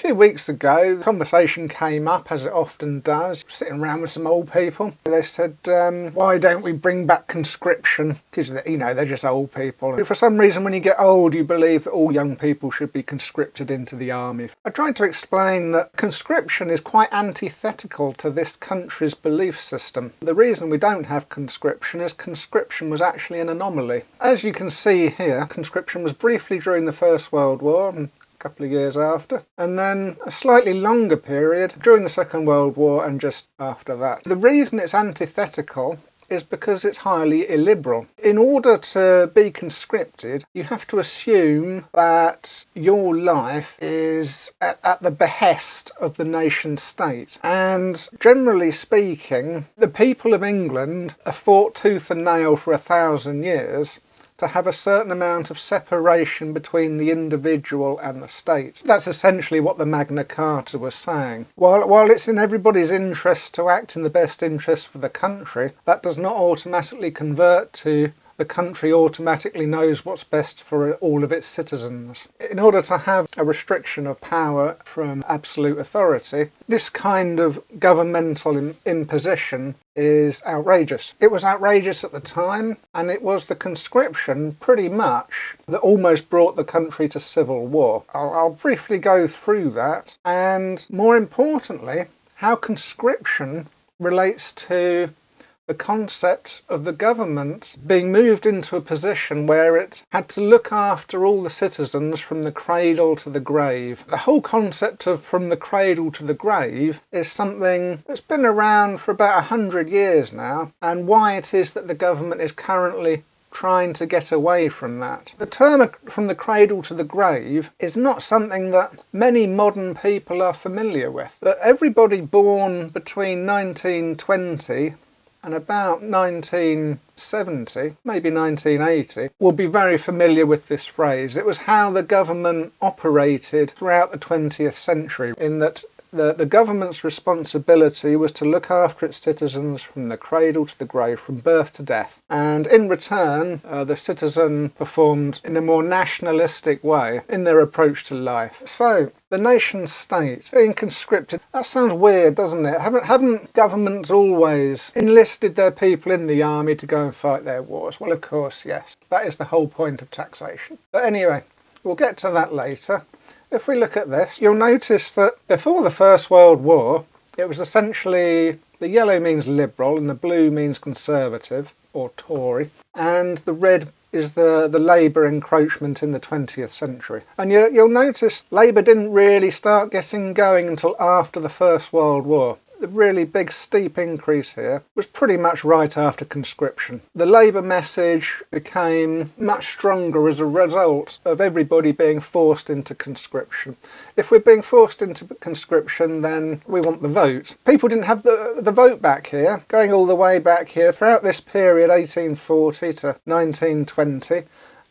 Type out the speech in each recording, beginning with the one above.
few weeks ago, the conversation came up, as it often does, sitting around with some old people. They said, why don't we bring back conscription? Because, you know, they're just old people. For some reason, when you get old, you believe that all young people should be conscripted into the army. I tried to explain that conscription is quite antithetical to this country's belief system. The reason we don't have conscription is conscription was actually an anomaly. As you can see here, conscription was briefly during the First World War, and couple of years after, and then a slightly longer period during the Second World War and just after that. The reason it's antithetical is because it's highly illiberal. In order to be conscripted, you have to assume that your life is at the behest of the nation state. And generally speaking, the people of England have fought tooth and nail for 1,000 years to have a certain amount of separation between the individual and the state. That's essentially what the Magna Carta was saying. While it's in everybody's interest to act in the best interest for the country, that does not automatically convert to the country automatically knows what's best for all of its citizens. In order to have a restriction of power from absolute authority, this kind of governmental imposition is outrageous. It was outrageous at the time, and it was the conscription pretty much that almost brought the country to civil war. I'll briefly go through that, and more importantly, how conscription relates to the concept of the government being moved into a position where it had to look after all the citizens from the cradle to the grave. The whole concept of from the cradle to the grave is something that's been around for about 100 years now, and why it is that the government is currently trying to get away from that. The term from the cradle to the grave is not something that many modern people are familiar with, but everybody born between 1920 and about 1970, maybe 1980, will be very familiar with this phrase. It was how the government operated throughout the 20th century, in that the government's responsibility was to look after its citizens from the cradle to the grave, from birth to death. And in return, the citizen performed in a more nationalistic way in their approach to life. So, the nation state being conscripted, that sounds weird, doesn't it? Haven't governments always enlisted their people in the army to go and fight their wars? Well, of course, yes. That is the whole point of taxation. But anyway, we'll get to that later. If we look at this, you'll notice that before the First World War, it was essentially, the yellow means liberal and the blue means conservative or Tory, and the red is the Labour encroachment in the 20th century. And you'll notice Labour didn't really start getting going until after the First World War. The really big steep increase here was pretty much right after conscription. The Labour message became much stronger as a result of everybody being forced into conscription. If we're being forced into conscription, then we want the vote. People didn't have the vote back here, going all the way back here. Throughout this period, 1840 to 1920,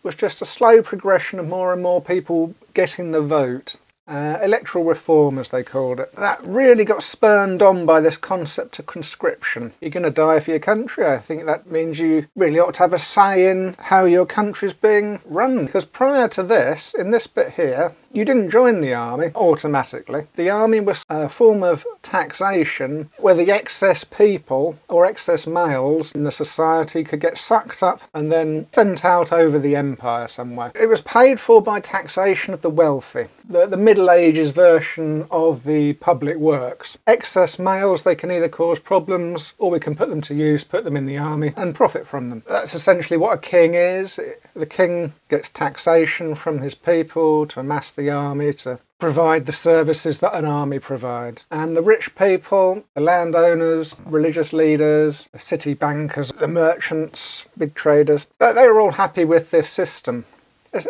was just a slow progression of more and more people getting the vote. Electoral reform, as they called it. That really got spurned on by this concept of conscription. You're going to die for your country. I think that means you really ought to have a say in how your country's being run. Because prior to this, in this bit here, you didn't join the army automatically. The army was a form of taxation where the excess people or excess males in the society could get sucked up and then sent out over the empire somewhere. It was paid for by taxation of the wealthy. The Middle Ages version of the public works. Excess males, they can either cause problems or we can put them to use, put them in the army and profit from them. That's essentially what a king is. The king gets taxation from his people to amass the army, to provide the services that an army provides. And the rich people, the landowners, religious leaders, the city bankers, the merchants, big traders, they were all happy with this system.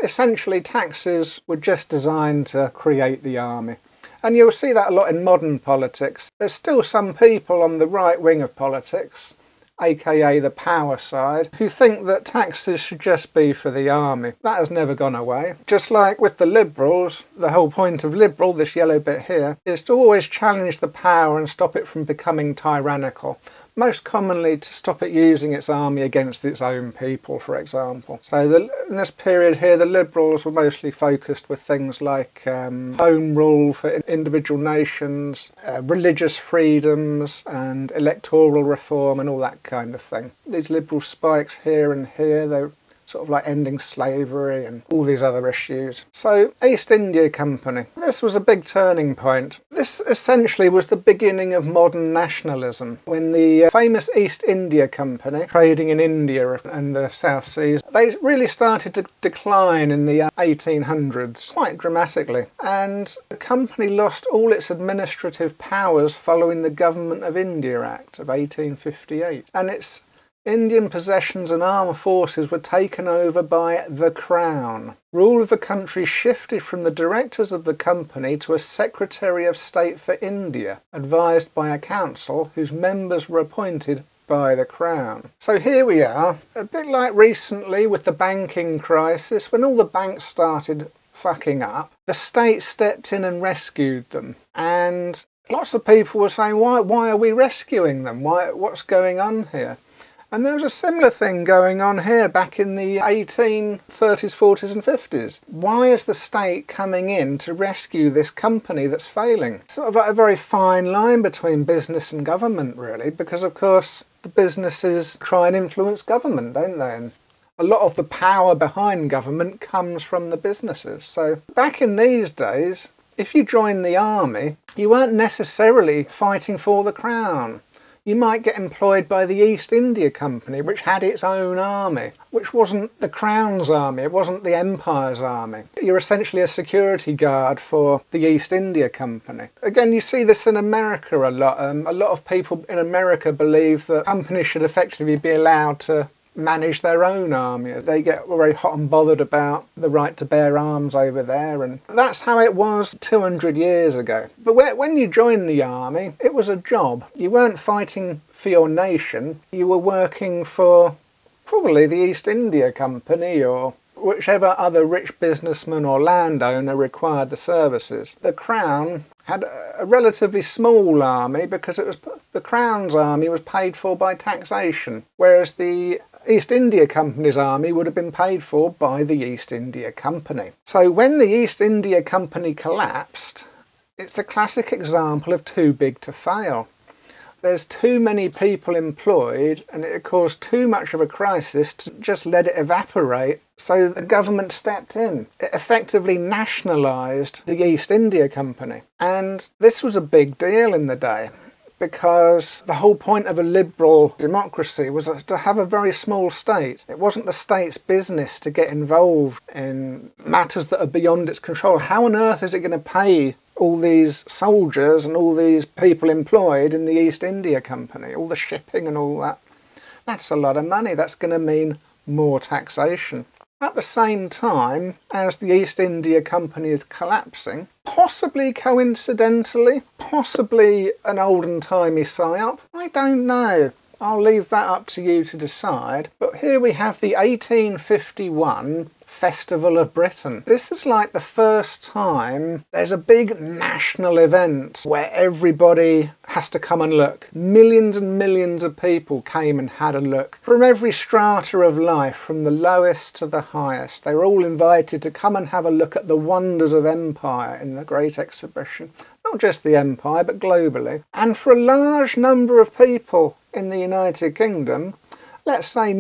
Essentially, taxes were just designed to create the army. And you'll see that a lot in modern politics. There's still some people on the right wing of politics, aka the power side, who think that taxes should just be for the army. That has never gone away. Just like with the Liberals, the whole point of Liberal, this yellow bit here, is to always challenge the power and stop it from becoming tyrannical. most commonly to stop it using its army against its own people, for example. So in this period here, the Liberals were mostly focused with things like home rule for individual nations, religious freedoms and electoral reform and all that kind of thing. These Liberal spikes here and here, they're sort of like ending slavery and all these other issues. So East India Company, this was a big turning point. This essentially was the beginning of modern nationalism, when the famous East India Company, trading in India and the South Seas, they really started to decline in the 1800s quite dramatically, and the company lost all its administrative powers following the Government of India Act of 1858, and its Indian possessions and armed forces were taken over by the Crown. Rule of the country shifted from the directors of the company to a Secretary of State for India, advised by a council whose members were appointed by the Crown. So here we are, a bit like recently with the banking crisis, when all the banks started fucking up, the state stepped in and rescued them. And lots of people were saying, why are we rescuing them? What's going on here? And there was a similar thing going on here back in the 1830s, 40s and 50s. Why is the state coming in to rescue this company that's failing? Sort of like a very fine line between business and government, really, because of course the businesses try and influence government, don't they? And a lot of the power behind government comes from the businesses. So back in these days, if you joined the army, you weren't necessarily fighting for the Crown. You might get employed by the East India Company, which had its own army, which wasn't the Crown's army, it wasn't the Empire's army. You're essentially a security guard for the East India Company. Again, you see this in America a lot. A lot of people in America believe that companies should effectively be allowed to manage their own army. They get very hot and bothered about the right to bear arms over there, and that's how it was 200 years ago. But when you joined the army, it was a job. You weren't fighting for your nation, you were working for probably the East India Company or whichever other rich businessman or landowner required the services. The Crown had a relatively small army because the Crown's army was paid for by taxation, whereas the East India Company's army would have been paid for by the East India Company. So when the East India Company collapsed, it's a classic example of too big to fail. There's too many people employed and it caused too much of a crisis to just let it evaporate. So the government stepped in. It effectively nationalised the East India Company. And this was a big deal in the day, because the whole point of a liberal democracy was to have a very small state. It wasn't the state's business to get involved in matters that are beyond its control. How on earth is it going to pay all these soldiers and all these people employed in the East India Company, all the shipping and all that? That's a lot of money. That's going to mean more taxation. At the same time as the East India Company is collapsing, possibly coincidentally, possibly an olden-timey psyop, I don't know. I'll leave that up to you to decide. But here we have the 1851 Festival of Britain. This is like the first time there's a big national event where everybody has to come and look. Millions and millions of people came and had a look. From every strata of life, from the lowest to the highest. They were all invited to come and have a look at the wonders of empire in the Great Exhibition. Not just the empire, but globally. And for a large number of people in the United Kingdom, let's say,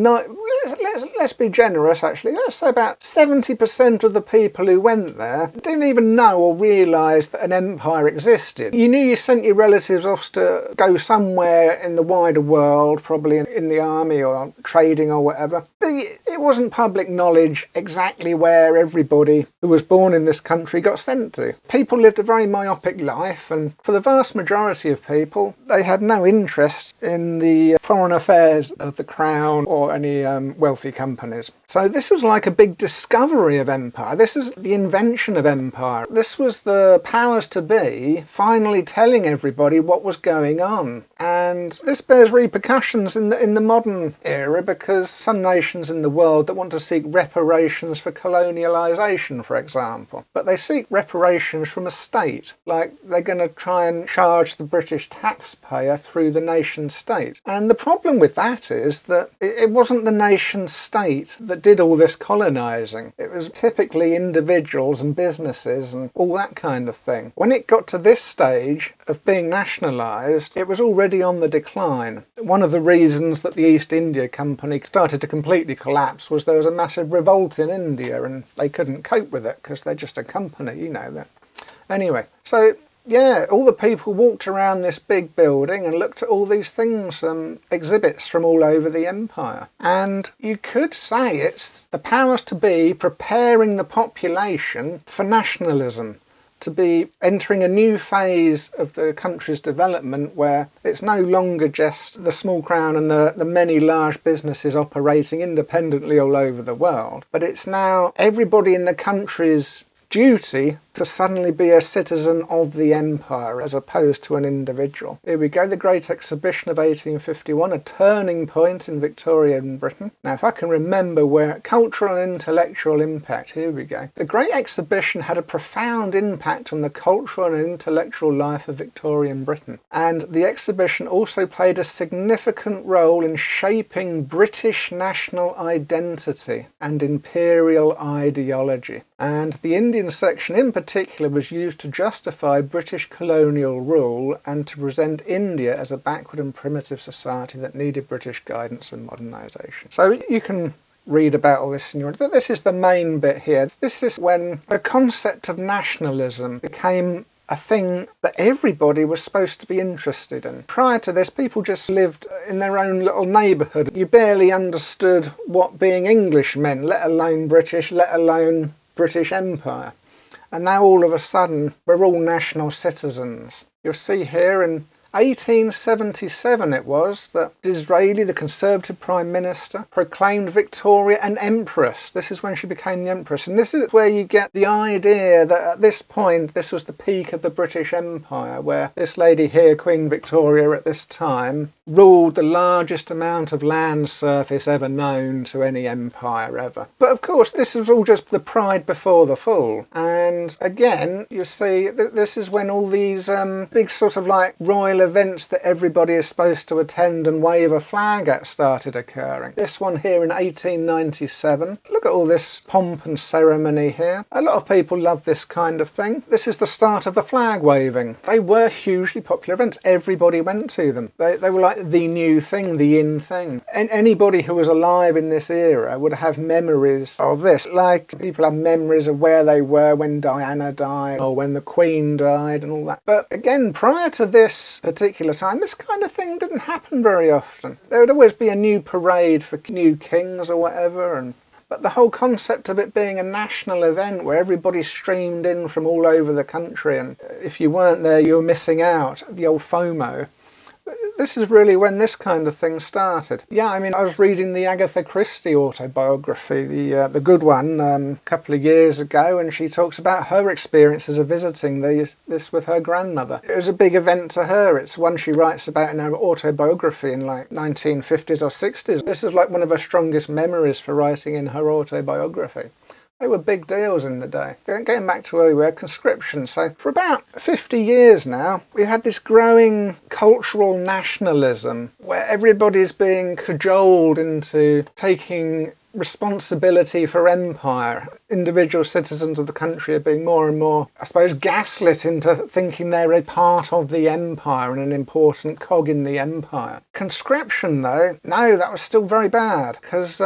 let's be generous actually, let's say about 70% of the people who went there didn't even know or realise that an empire existed. You knew you sent your relatives off to go somewhere in the wider world, probably in the army or trading or whatever, but it wasn't public knowledge exactly where everybody who was born in this country got sent to. People lived a very myopic life, and for the vast majority of people, they had no interest in the foreign affairs of the Crown or any wealthy companies. So this was like a big discovery of empire. This is the invention of empire. This was the powers to be finally telling everybody what was going on. And this bears repercussions in the modern era, because some nations in the world that want to seek reparations for colonialisation, for example, but they seek reparations from a state, like they're going to try and charge the British taxpayer through the nation state. And the problem with that is that it wasn't the nation state that did all this colonising. It was typically individuals and businesses and all that kind of thing. When it got to this stage of being nationalised, it was already on the decline. One of the reasons that the East India Company started to completely collapse was there was a massive revolt in India, and they couldn't cope with it because they're just a company, you know that. Anyway, so yeah, all the people walked around this big building and looked at all these things, exhibits from all over the empire. And you could say it's the powers to be preparing the population for nationalism, to be entering a new phase of the country's development where it's no longer just the small crown and the many large businesses operating independently all over the world, but it's now everybody in the country's duty to suddenly be a citizen of the empire as opposed to an individual. Here we go, the Great Exhibition of 1851, a turning point in Victorian Britain. Now, if I can remember where cultural and intellectual impact, here we go. The Great Exhibition had a profound impact on the cultural and intellectual life of Victorian Britain, and the exhibition also played a significant role in shaping British national identity and imperial ideology. And the Indian section in particular was used to justify British colonial rule and to present India as a backward and primitive society that needed British guidance and modernisation. So you can read about all this in your... But this is the main bit here. This is when the concept of nationalism became a thing that everybody was supposed to be interested in. Prior to this, people just lived in their own little neighbourhood. You barely understood what being English meant, let alone British, let alone British Empire. And now all of a sudden we're all national citizens. You'll see here in 1877 it was that Disraeli, the Conservative Prime Minister, proclaimed Victoria an empress. This is when she became the empress, and this is where you get the idea that at this point this was the peak of the British Empire, where this lady here, Queen Victoria at this time, ruled the largest amount of land surface ever known to any empire ever. But of course this was all just the pride before the fall, and again you see that this is when all these big sort of like royal events that everybody is supposed to attend and wave a flag at started occurring. This one here in 1897. Look at all this pomp and ceremony here. A lot of people love this kind of thing. This is the start of the flag waving. They were hugely popular events. Everybody went to them. They were like the new thing, the in thing. And anybody who was alive in this era would have memories of this. Like people have memories of where they were when Diana died or when the Queen died and all that. But again, prior to this particular time, this kind of thing didn't happen very often. There would always be a new parade for new kings or whatever, but the whole concept of it being a national event where everybody streamed in from all over the country, and if you weren't there you were missing out, the old FOMO. This is really when this kind of thing started. Yeah, I mean, I was reading the Agatha Christie autobiography, the good one, a couple of years ago, and she talks about her experiences of visiting this with her grandmother. It was a big event to her. It's one she writes about in her autobiography in like 1950s or 60s. This is like one of her strongest memories for writing in her autobiography. They were big deals in the day. Getting back to where we were, conscription. So for about 50 years now, we've had this growing cultural nationalism where everybody's being cajoled into taking responsibility for empire. Individual citizens of the country are being more and more, I suppose, gaslit into thinking they're a part of the empire and an important cog in the empire. Conscription, though, no, that was still very bad, because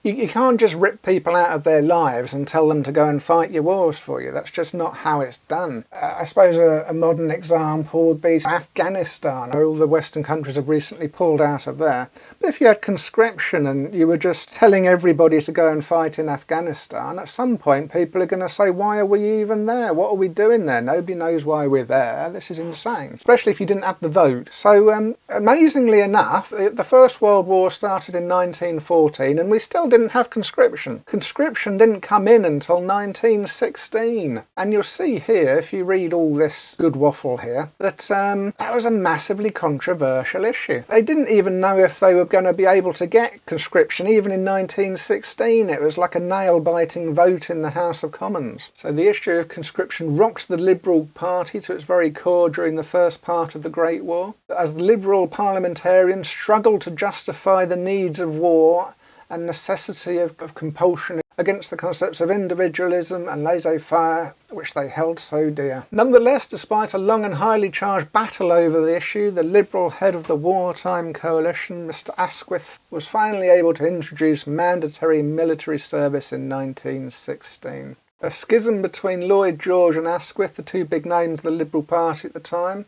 you can't just rip people out of their lives and tell them to go and fight your wars for you. That's just not how it's done. I suppose a modern example would be Afghanistan, where all the Western countries have recently pulled out of there. But if you had conscription and you were just telling everybody to go and fight in Afghanistan, at some some point people are going to say, why are we even there? What are we doing there? Nobody knows why we're there. This is insane, especially if you didn't have the vote. So amazingly enough, the First World War started in 1914 and we still didn't have conscription. Conscription didn't come in until 1916. And you'll see here, if you read all this good waffle here, that that was a massively controversial issue. They didn't even know if they were going to be able to get conscription even in 1916. It was like a nail-biting vote in the House of Commons. So the issue of conscription rocked the Liberal Party to its very core during the first part of the Great War. As the Liberal parliamentarians struggled to justify the needs of war and necessity of compulsion against the concepts of individualism and laissez-faire, which they held so dear. Nonetheless, despite a long and highly charged battle over the issue, the Liberal head of the wartime coalition, Mr. Asquith, was finally able to introduce mandatory military service in 1916. A schism between Lloyd George and Asquith, the two big names of the Liberal Party at the time,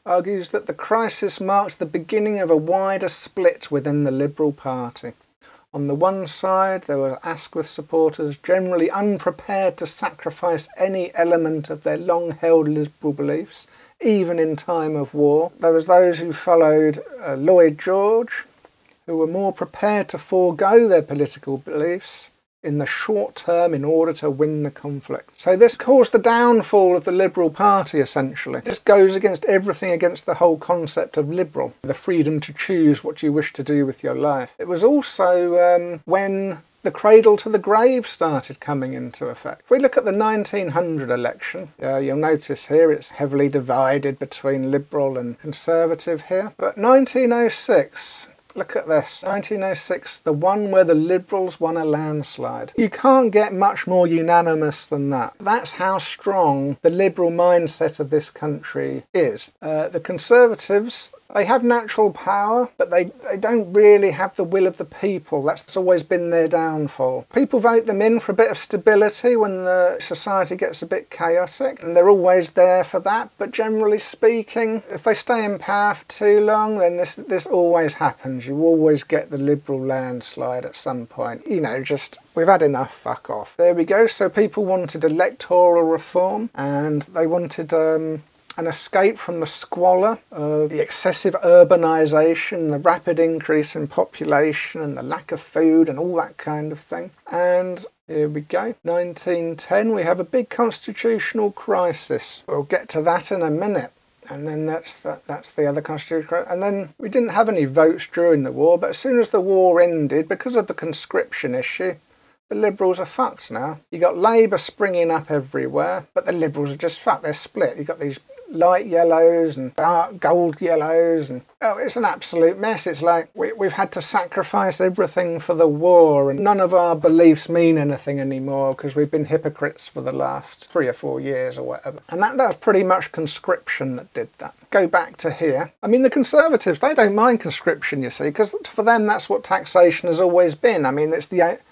argues that the crisis marked the beginning of a wider split within the Liberal Party. On the one side, there were Asquith supporters generally unprepared to sacrifice any element of their long-held liberal beliefs, even in time of war. There was those who followed Lloyd George, who were more prepared to forego their political beliefs in the short term in order to win the conflict. So this caused the downfall of the Liberal Party, essentially. This goes against everything, against the whole concept of liberal, the freedom to choose what you wish to do with your life. It was also when the cradle to the grave started coming into effect. If we look at the 1900 election, you'll notice here it's heavily divided between Liberal and Conservative here. But 1906, look at this, 1906, the one where the Liberals won a landslide. You can't get much more unanimous than that. That's how strong the Liberal mindset of this country is. The Conservatives, they have natural power, but they don't really have the will of the people. That's always been their downfall. People vote them in for a bit of stability when the society gets a bit chaotic, and they're always there for that. But generally speaking, if they stay in power for too long, then this always happens. You always get the Liberal landslide at some point. You know, just, we've had enough, fuck off. There we go. So people wanted electoral reform, and they wanted an escape from the squalor of the excessive urbanisation, the rapid increase in population and the lack of food and all that kind of thing. And here we go, 1910, we have a big constitutional crisis. We'll get to that in a minute. And then that's the other constitutional. And then we didn't have any votes during the war, but as soon as the war ended, because of the conscription issue, the Liberals are fucked now. You got Labour springing up everywhere, but the Liberals are just fucked. They're split. You got these light yellows and dark gold yellows, and oh, it's an absolute mess. It's like we've had to sacrifice everything for the war, and none of our beliefs mean anything anymore because we've been hypocrites for the last 3 or 4 years or whatever. And that was pretty much conscription that did that. Go back to here. I mean, the Conservatives, they don't mind conscription, you see, because for them that's what taxation has always been. I mean,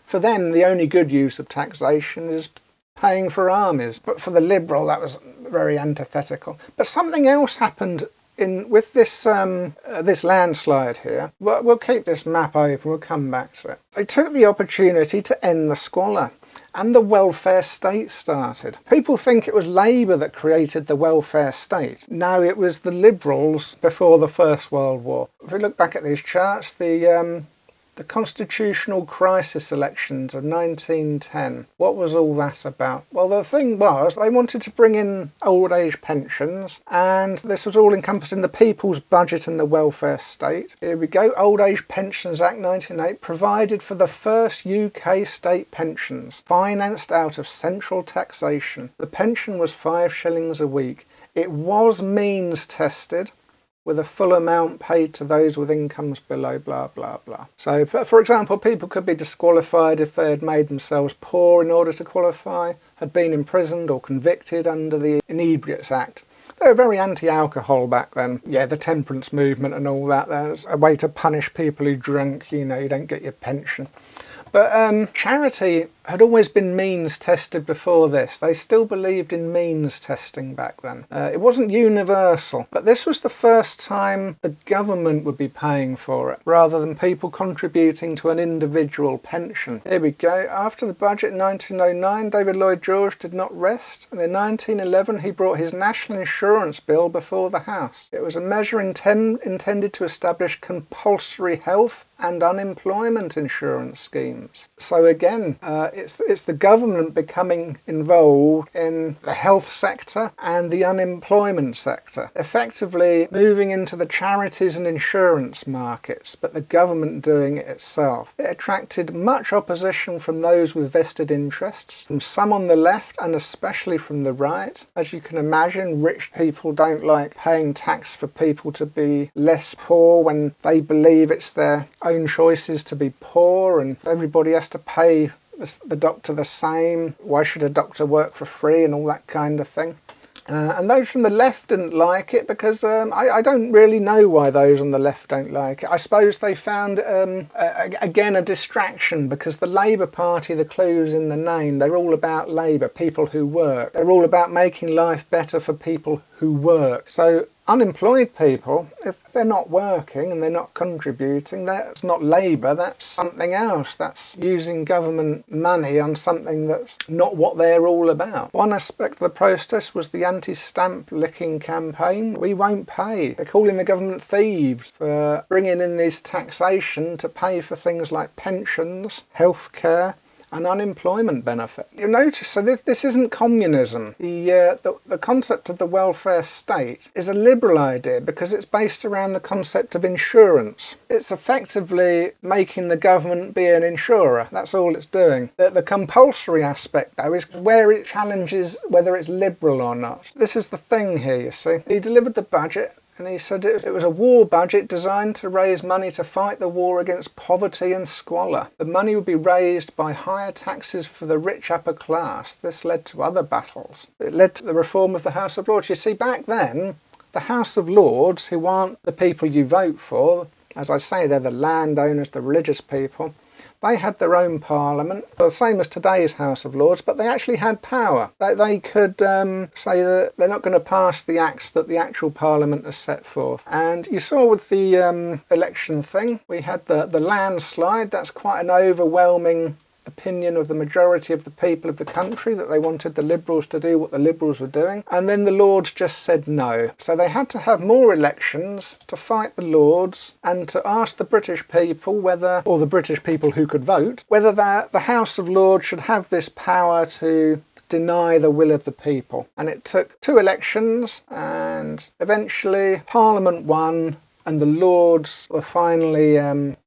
for them the only good use of taxation is paying for armies. But for the Liberal, that was very antithetical. But something else happened with this this landslide here. We'll keep this map open, we'll come back to it. They took the opportunity to end the squalor, and the welfare state started. People think it was Labour that created the welfare state. No, it was the Liberals before the First World War. If we look back at these charts, the constitutional crisis elections of 1910. What was all that about? Well, the thing was, they wanted to bring in old age pensions, and this was all encompassed in the people's budget and the welfare state. Here we go. Old Age Pensions Act 1908 provided for the first UK state pensions, financed out of central taxation. The pension was 5 shillings a week. It was means tested, with a full amount paid to those with incomes below blah blah blah. So for example, people could be disqualified if they had made themselves poor in order to qualify, had been imprisoned or convicted under the Inebriates Act. They were very anti-alcohol back then. Yeah, the temperance movement and all that. There's a way to punish people who drink, you know, you don't get your pension. But charity had always been means tested before this. They still believed in means testing back then. It wasn't universal, but this was the first time the government would be paying for it rather than people contributing to an individual pension. Here we go. After the budget in 1909, David Lloyd George did not rest, and in 1911 he brought his National Insurance Bill before the House. It was a measure intended to establish compulsory health and unemployment insurance schemes. So again, it's the government becoming involved in the health sector and the unemployment sector, effectively moving into the charities and insurance markets, but the government doing it itself. It attracted much opposition from those with vested interests, from some on the left and especially from the right. As you can imagine, rich people don't like paying tax for people to be less poor when they believe it's their own choices to be poor, and everybody has to pay the doctor the same. Why should a doctor work for free and all that kind of thing? And those from the left didn't like it because I don't really know why those on the left don't like it. I suppose they found, again, a distraction because the Labour Party, the clue's in the name, they're all about labour, people who work. They're all about making life better for people who work. So unemployed people, if they're not working and they're not contributing, that's not labour, that's something else. That's using government money on something that's not what they're all about. One aspect of the protest was the anti-stamp licking campaign. We won't pay. They're calling the government thieves for bringing in this taxation to pay for things like pensions, healthcare, and unemployment benefit. You'll notice, so this isn't communism. The concept of the welfare state is a liberal idea because it's based around the concept of insurance. It's effectively making the government be an insurer. That's all it's doing. The compulsory aspect, though, is where it challenges whether it's liberal or not. This is the thing here, you see. He delivered the budget, and he said it was a war budget designed to raise money to fight the war against poverty and squalor. The money would be raised by higher taxes for the rich upper class. This led to other battles. It led to the reform of the House of Lords. You see, back then, the House of Lords, who aren't the people you vote for, as I say, they're the landowners, the religious people, they had their own parliament, the same as today's House of Lords, but they actually had power. They could say that they're not going to pass the acts that the actual parliament has set forth. And you saw with the election thing, we had the landslide. That's quite an overwhelming opinion of the majority of the people of the country, that they wanted the Liberals to do what the Liberals were doing, and then the Lords just said no. So they had to have more elections to fight the Lords and to ask the British people whether, or the British people who could vote, whether the House of Lords should have this power to deny the will of the people. And it took 2 elections, and eventually Parliament won, and the Lords were finally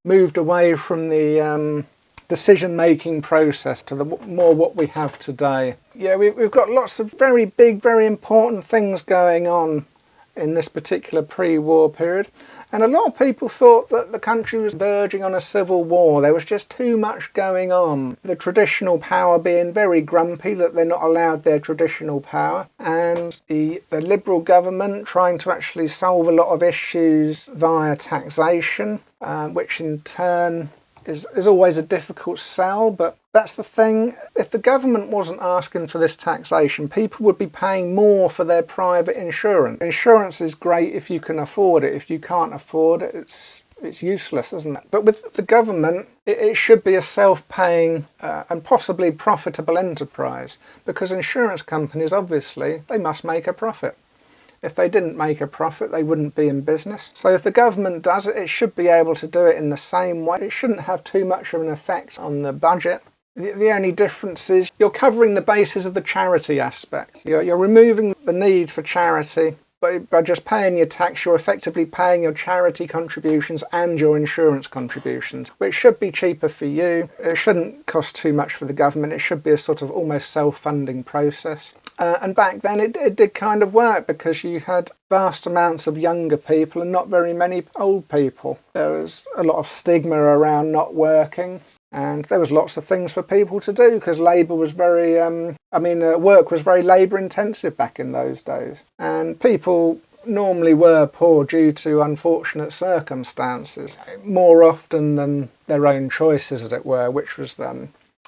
moved away from the decision-making process to the more what we have today. Yeah, we've got lots of very big, very important things going on in this particular pre-war period, and a lot of people thought that the country was verging on a civil war. There was just too much going on. The traditional power being very grumpy that they're not allowed their traditional power, and the Liberal government trying to actually solve a lot of issues via taxation, which in turn is always a difficult sell. But that's the thing. If the government wasn't asking for this taxation, people would be paying more for their private insurance. Insurance is great if you can afford it. If you can't afford it, it's useless, isn't it? But with the government, it should be a self-paying and possibly profitable enterprise, because insurance companies, obviously, they must make a profit. If they didn't make a profit, they wouldn't be in business. So if the government does it, it should be able to do it in the same way. It shouldn't have too much of an effect on the budget. The only difference is you're covering the basis of the charity aspect. You're removing the need for charity. But by just paying your tax, you're effectively paying your charity contributions and your insurance contributions, which should be cheaper for you. It shouldn't cost too much for the government. It should be a sort of almost self-funding process. And back then it did kind of work, because you had vast amounts of younger people and not very many old people. There was a lot of stigma around not working. And there was lots of things for people to do, because labour was very, work was very labour intensive back in those days. And people normally were poor due to unfortunate circumstances, more often than their own choices, as it were, which was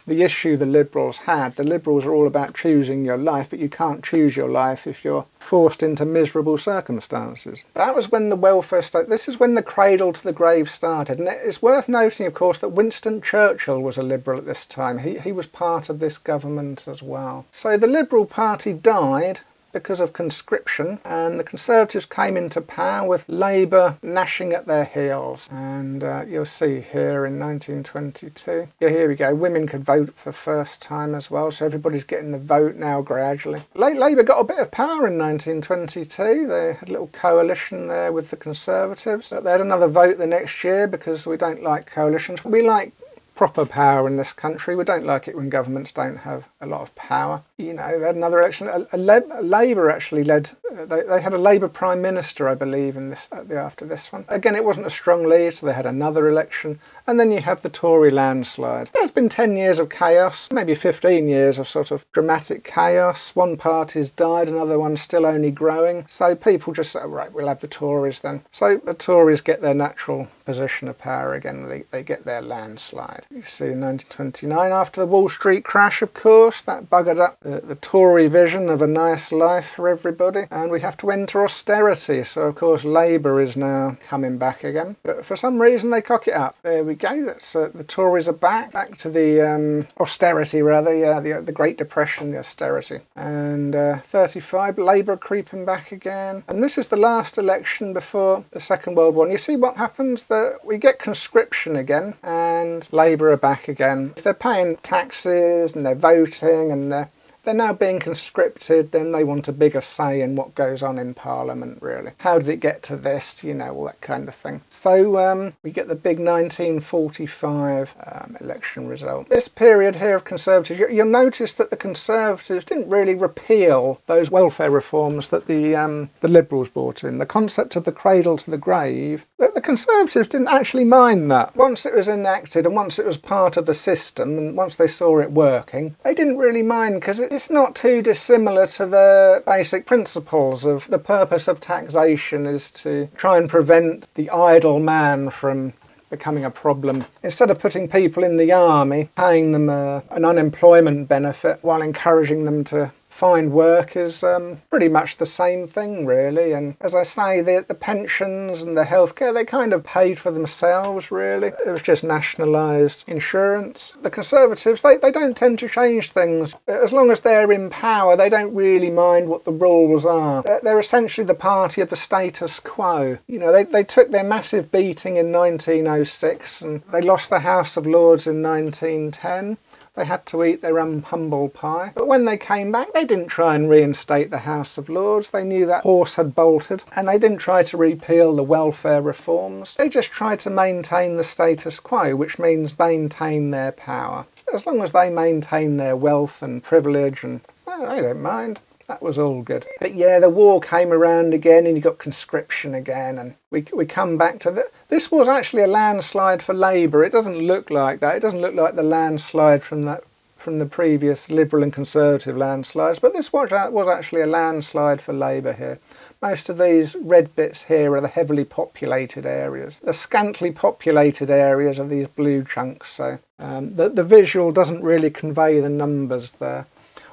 the issue the Liberals had. The Liberals are all about choosing your life, but you can't choose your life if you're forced into miserable circumstances. That was when the welfare state, this is when the cradle to the grave started. And it's worth noting, of course, that Winston Churchill was a Liberal at this time. He was part of this government as well. So the Liberal Party died because of conscription, and the Conservatives came into power with Labour gnashing at their heels. And you'll see here in 1922, yeah, here we go, women could vote for the first time as well, so everybody's getting the vote now gradually. Labour got a bit of power in 1922. They had a little coalition there with the Conservatives. They had another vote the next year because we don't like coalitions. We like proper power in this country. We don't like it when governments don't have a lot of power. You know, they had another election. Labour actually led. They had a Labour Prime Minister, I believe, in this after this one. Again, it wasn't a strong lead, so they had another election. And then you have the Tory landslide. There's been 10 years of chaos, maybe 15 years of sort of dramatic chaos. One party's died, another one's still only growing. So people just say, right, we'll have the Tories then. So the Tories get their natural position of power again. They get their landslide. You see in 1929, after the Wall Street crash, of course, that buggered up the Tory vision of a nice life for everybody. And we have to enter austerity. So, of course, Labour is now coming back again. But for some reason, they cock it up. There we go. That's the Tories are back to the austerity, rather. Yeah, the Great Depression, the austerity. And 35, Labour creeping back again. And this is the last election before the Second World War. And you see what happens? That we get conscription again, and Labour are back again. If they're paying taxes and they're voting and they're now being conscripted, then they want a bigger say in what goes on in Parliament, really. How did it get to this? You know, all that kind of thing. So we get the big 1945 election result. This period here of Conservatives, you'll notice that the Conservatives didn't really repeal those welfare reforms that the Liberals brought in. The concept of the cradle to the grave, the Conservatives didn't actually mind that. Once it was enacted and once it was part of the system and once they saw it working, they didn't really mind because it's not too dissimilar to the basic principles of the purpose of taxation is to try and prevent the idle man from becoming a problem. Instead of putting people in the army, paying them an unemployment benefit while encouraging them to find work is pretty much the same thing, really. And as I say, the pensions and the healthcare, they kind of paid for themselves, really. It was just nationalised insurance. The Conservatives, they don't tend to change things. As long as they're in power, they don't really mind what the rules are. They're essentially the party of the status quo. You know, they took their massive beating in 1906 and they lost the House of Lords in 1910. They had to eat their humble pie. But when they came back, they didn't try and reinstate the House of Lords. They knew that horse had bolted. And they didn't try to repeal the welfare reforms. They just tried to maintain the status quo, which means maintain their power. As long as they maintain their wealth and privilege, and they don't mind. That was all good. But yeah, the war came around again and you got conscription again, and we come back to this was actually a landslide for Labour. It doesn't look like that. It doesn't look like the landslide from the previous Liberal and Conservative landslides, but this was actually a landslide for Labour here. Most of these red bits here are the heavily populated areas. The scantily populated areas are these blue chunks, so the visual doesn't really convey the numbers there.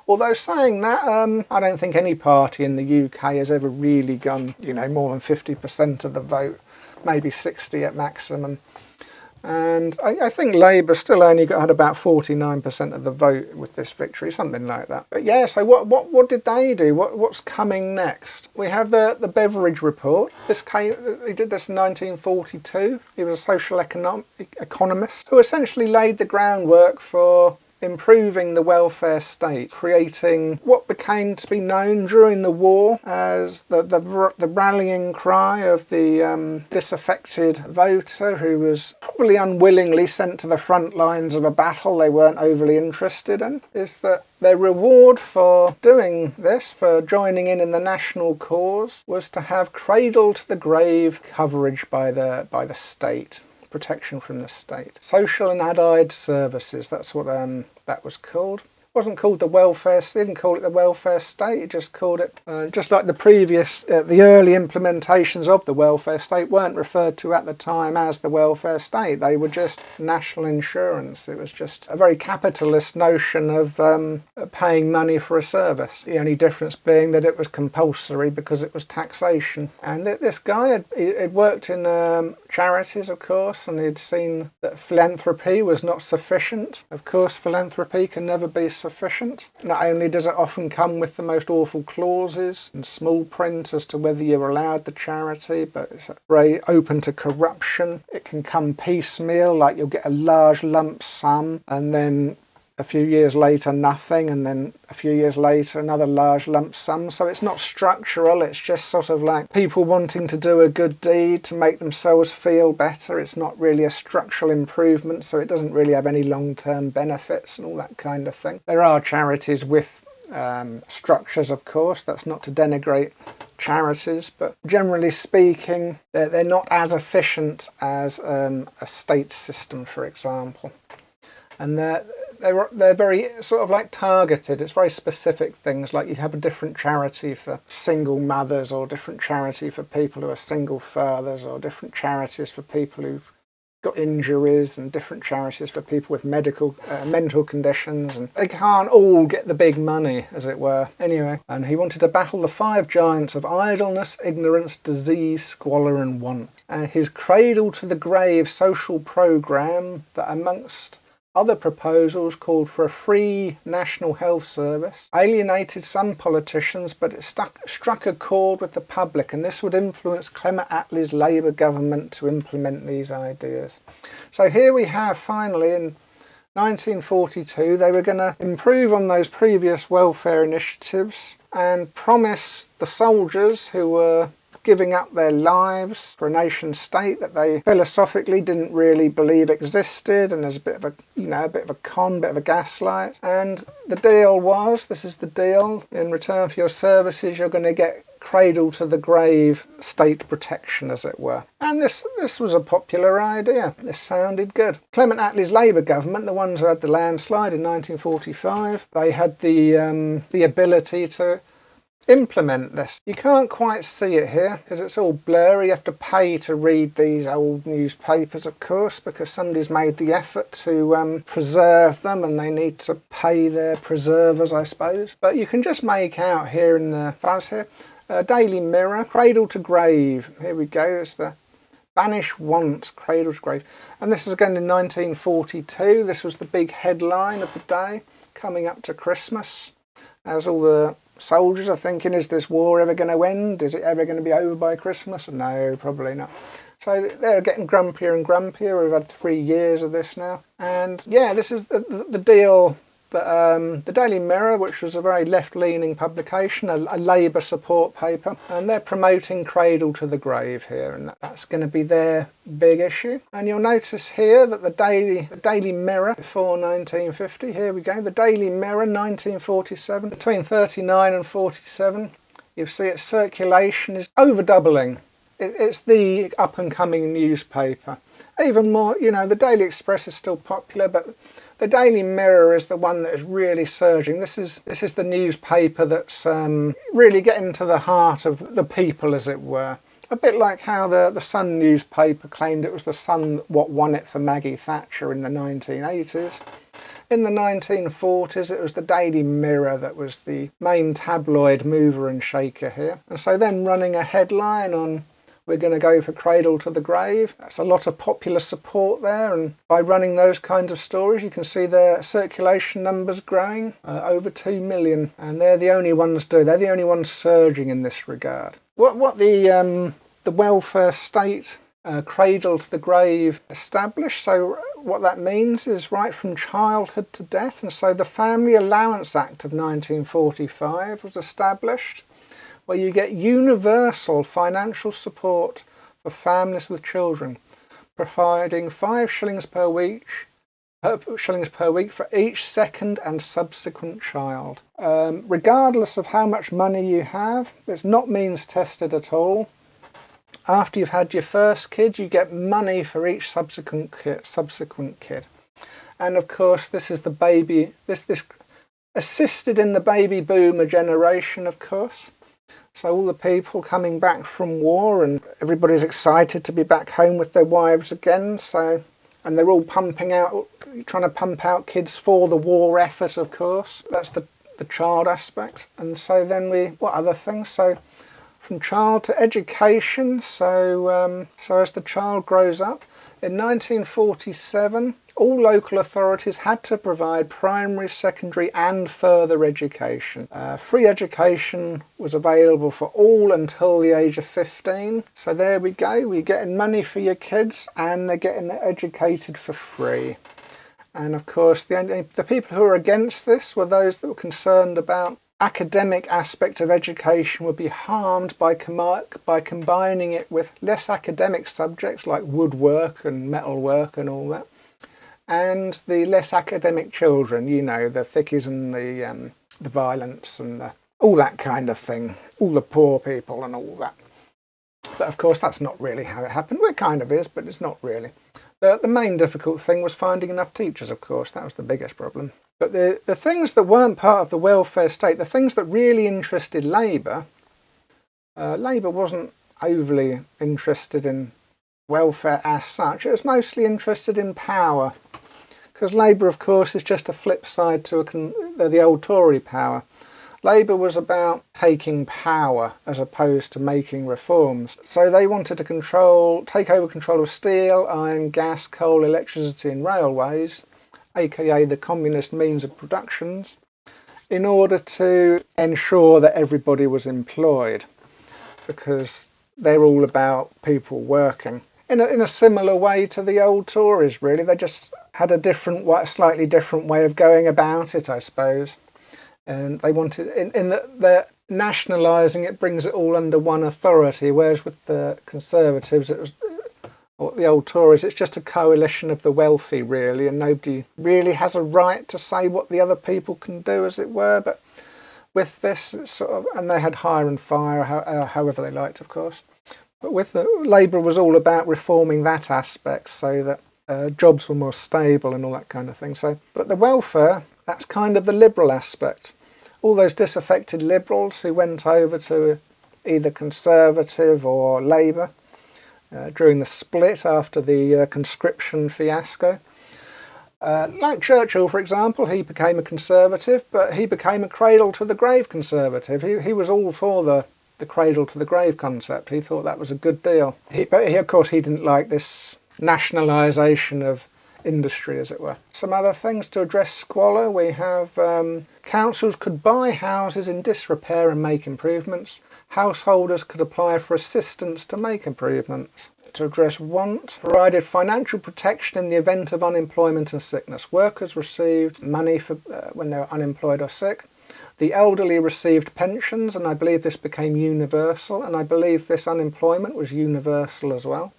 Although saying that, I don't think any party in the UK has ever really gone, you know, more than 50% of the vote, maybe 60 at maximum. And I think Labour still only had about 49% of the vote with this victory, something like that. But yeah, so what did they do? What's coming next? We have the Beveridge Report. He did this in 1942. He was a social economist who essentially laid the groundwork for improving the welfare state, creating what became to be known during the war as the rallying cry of the disaffected voter who was probably unwillingly sent to the front lines of a battle they weren't overly interested in, is that their reward for doing this, for joining in the national cause, was to have cradle to the grave coverage by the state. Protection from the state. Social and allied services, that's what that was called. wasn't called the welfare. It didn't call it the welfare state. It just called it, just like the previous, the early implementations of the welfare state weren't referred to at the time as the welfare state. They were just national insurance. It was just a very capitalist notion of paying money for a service. The only difference being that it was compulsory because it was taxation. And this guy had worked in charities, of course, and he'd seen that philanthropy was not sufficient. Of course, philanthropy can never be sufficient. Not only does it often come with the most awful clauses and small print as to whether you're allowed the charity, but it's very open to corruption. It can come piecemeal, like you'll get a large lump sum and then a few years later nothing, and then a few years later another large lump sum. So it's not structural, it's just sort of like people wanting to do a good deed to make themselves feel better. It's not really a structural improvement, so it doesn't really have any long-term benefits and all that kind of thing. There are charities with structures, of course. That's not to denigrate charities, but generally speaking they're not as efficient as a state system, for example. And they're very sort of like targeted. It's very specific things, like you have a different charity for single mothers, or different charity for people who are single fathers, or different charities for people who've got injuries, and different charities for people with mental conditions, and they can't all get the big money, as it were. Anyway, and he wanted to battle the 5 giants of idleness, ignorance, disease, squalor and want. His Cradle to the Grave social programme, that amongst other proposals called for a free national health service, alienated some politicians, but it struck a chord with the public, and this would influence Clement Attlee's Labour government to implement these ideas. So here we have, finally, in 1942, they were going to improve on those previous welfare initiatives and promise the soldiers who were giving up their lives for a nation state that they philosophically didn't really believe existed, and there's a bit of a, a bit of a con, bit of a gaslight. And the deal was, this is the deal: in return for your services you're going to get cradle to the grave state protection, as it were. And this was a popular idea. This sounded good. Clement Attlee's Labour government, the ones who had the landslide in 1945, they had the ability to implement this. You can't quite see it here because it's all blurry. You have to pay to read these old newspapers, of course, because somebody's made the effort to preserve them, and they need to pay their preservers, I suppose. But you can just make out here in the fuzz here, Daily Mirror, Cradle to Grave. Here we go. It's the Banish Want, Cradle to Grave. And this is again in 1942. This was the big headline of the day, coming up to Christmas, as all the soldiers are thinking, is this war ever going to end? Is it ever going to be over by Christmas? No, probably not. So they're getting grumpier and grumpier. We've had 3 years of this now. And yeah, this is the deal that the Daily Mirror, which was a very left-leaning publication, a Labour support paper, and they're promoting Cradle to the Grave here, and that's going to be their big issue. And you'll notice here that the Daily Mirror before 1950, here we go, the Daily Mirror 1947, between 39 and 47, you see its circulation is over doubling. It's the up-and-coming newspaper. Even more, the Daily Express is still popular, but the Daily Mirror is the one that is really surging. This is the newspaper that's really getting to the heart of the people, as it were. A bit like how the Sun newspaper claimed it was the Sun what won it for Maggie Thatcher in the 1980s. In the 1940s, it was the Daily Mirror that was the main tabloid mover and shaker here. And so then running a headline on, we're going to go for Cradle to the Grave. That's a lot of popular support there, and by running those kinds of stories you can see their circulation numbers growing, over 2 million, and they're the only ones they're the only ones surging in this regard. What the welfare state, Cradle to the Grave, established, so what that means is right from childhood to death, and so the Family Allowance Act of 1945 was established, where you get universal financial support for families with children, providing 5 shillings per week for each second and subsequent child. Regardless of how much money you have, it's not means tested at all. After you've had your first kid, you get money for each subsequent kid. And of course, this is the baby. This assisted in the baby boomer generation, of course. So all the people coming back from war, and everybody's excited to be back home with their wives again. So, and they're all trying to pump out kids for the war effort, of course. That's the child aspect. And so then what other things? So from child to education. So as the child grows up, in 1947, all local authorities had to provide primary, secondary and further education. Free education was available for all until the age of 15. So there we go, we're getting money for your kids and they're getting educated for free. And of course the people who were against this were those that were concerned about academic aspect of education would be harmed by combining it with less academic subjects like woodwork and metalwork and all that, and the less academic children, you know, the thickies and the violence and all that kind of thing, all the poor people and all that. But of course that's not really how it happened. Well, it kind of is, but it's not really. The main difficult thing was finding enough teachers, of course. That was the biggest problem. But the things that weren't part of the welfare state, the things that really interested Labour, Labour wasn't overly interested in welfare as such. It was mostly interested in power, because Labour, of course, is just a flip side to the old Tory power. Labour was about taking power as opposed to making reforms. So they wanted to take over control of steel, iron, gas, coal, electricity and railways, aka the communist means of productions, in order to ensure that everybody was employed, because they're all about people working. In a similar way to the old Tories, really. They just had a slightly different way of going about it, I suppose. And they wanted, in the nationalising it brings it all under one authority, whereas with the Conservatives, or the old Tories, it's just a coalition of the wealthy, really, and nobody really has a right to say what the other people can do, as it were. But with this, it's sort of, and they had hire and fire, however they liked, of course. But with Labour was all about reforming that aspect so that jobs were more stable and all that kind of thing. So, but the welfare, that's kind of the liberal aspect. All those disaffected liberals who went over to either Conservative or Labour during the split after the conscription fiasco. Like Churchill, for example, he became a Conservative, but he became a cradle to the grave Conservative. He was all for the cradle to the grave concept. He thought that was a good deal. But of course, he didn't like this nationalisation of industry, as it were. Some other things to address squalor. We have councils could buy houses in disrepair and make improvements. Householders could apply for assistance to make improvements. To address want, provided financial protection in the event of unemployment and sickness. Workers received money for when they were unemployed or sick. The elderly received pensions, and I believe this became universal, and I believe this unemployment was universal as well.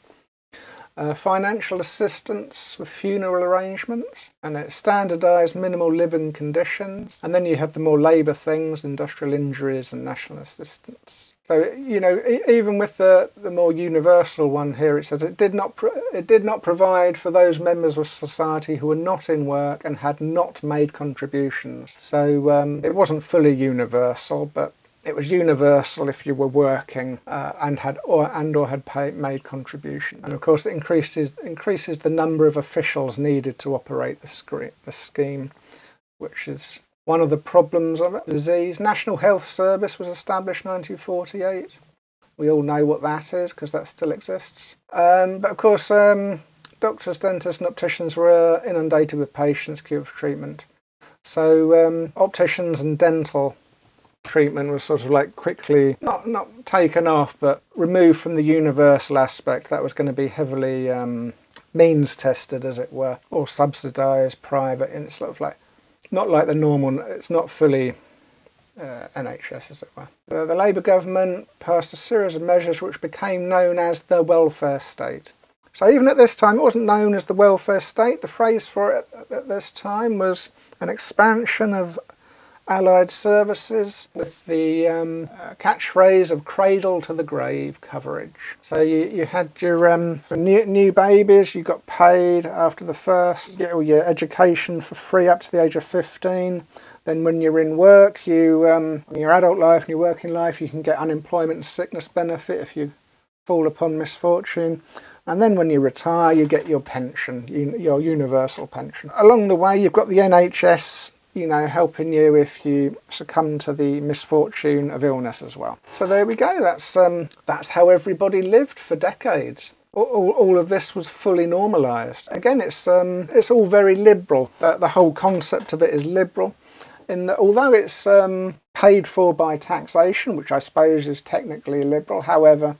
Financial assistance with funeral arrangements, and it standardised minimal living conditions. And then you have the more labour things, industrial injuries and national assistance. So, you know, even with the more universal one here, it says it did not provide for those members of society who were not in work and had not made contributions. So it wasn't fully universal, but it was universal if you were working and had made contribution. And of course, it increases the number of officials needed to operate the scheme, which is one of the problems of it. Disease. National Health Service was established in 1948. We all know what that is because that still exists. But of course, doctors, dentists and opticians were inundated with patients queued for treatment. So opticians and dental treatment was sort of like quickly, not taken off, but removed from the universal aspect. That was going to be heavily means tested, as it were, or subsidised, private, and it's sort of like, not like the normal, it's not fully NHS, as it were. The Labour government passed a series of measures which became known as the welfare state. So even at this time, it wasn't known as the welfare state. The phrase for it at this time was an expansion of allied services with the catchphrase of cradle to the grave coverage. So you had your new babies, you got paid after the first, you get all your education for free up to the age of 15. Then when you're in work, in your adult life and your working life, you can get unemployment and sickness benefit if you fall upon misfortune. And then when you retire, you get your pension, your universal pension. Along the way, you've got the NHS, helping you if you succumb to the misfortune of illness as well. So there we go. That's how everybody lived for decades. All of this was fully normalised. Again, it's all very liberal. The whole concept of it is liberal, in that although it's paid for by taxation, which I suppose is technically liberal, however,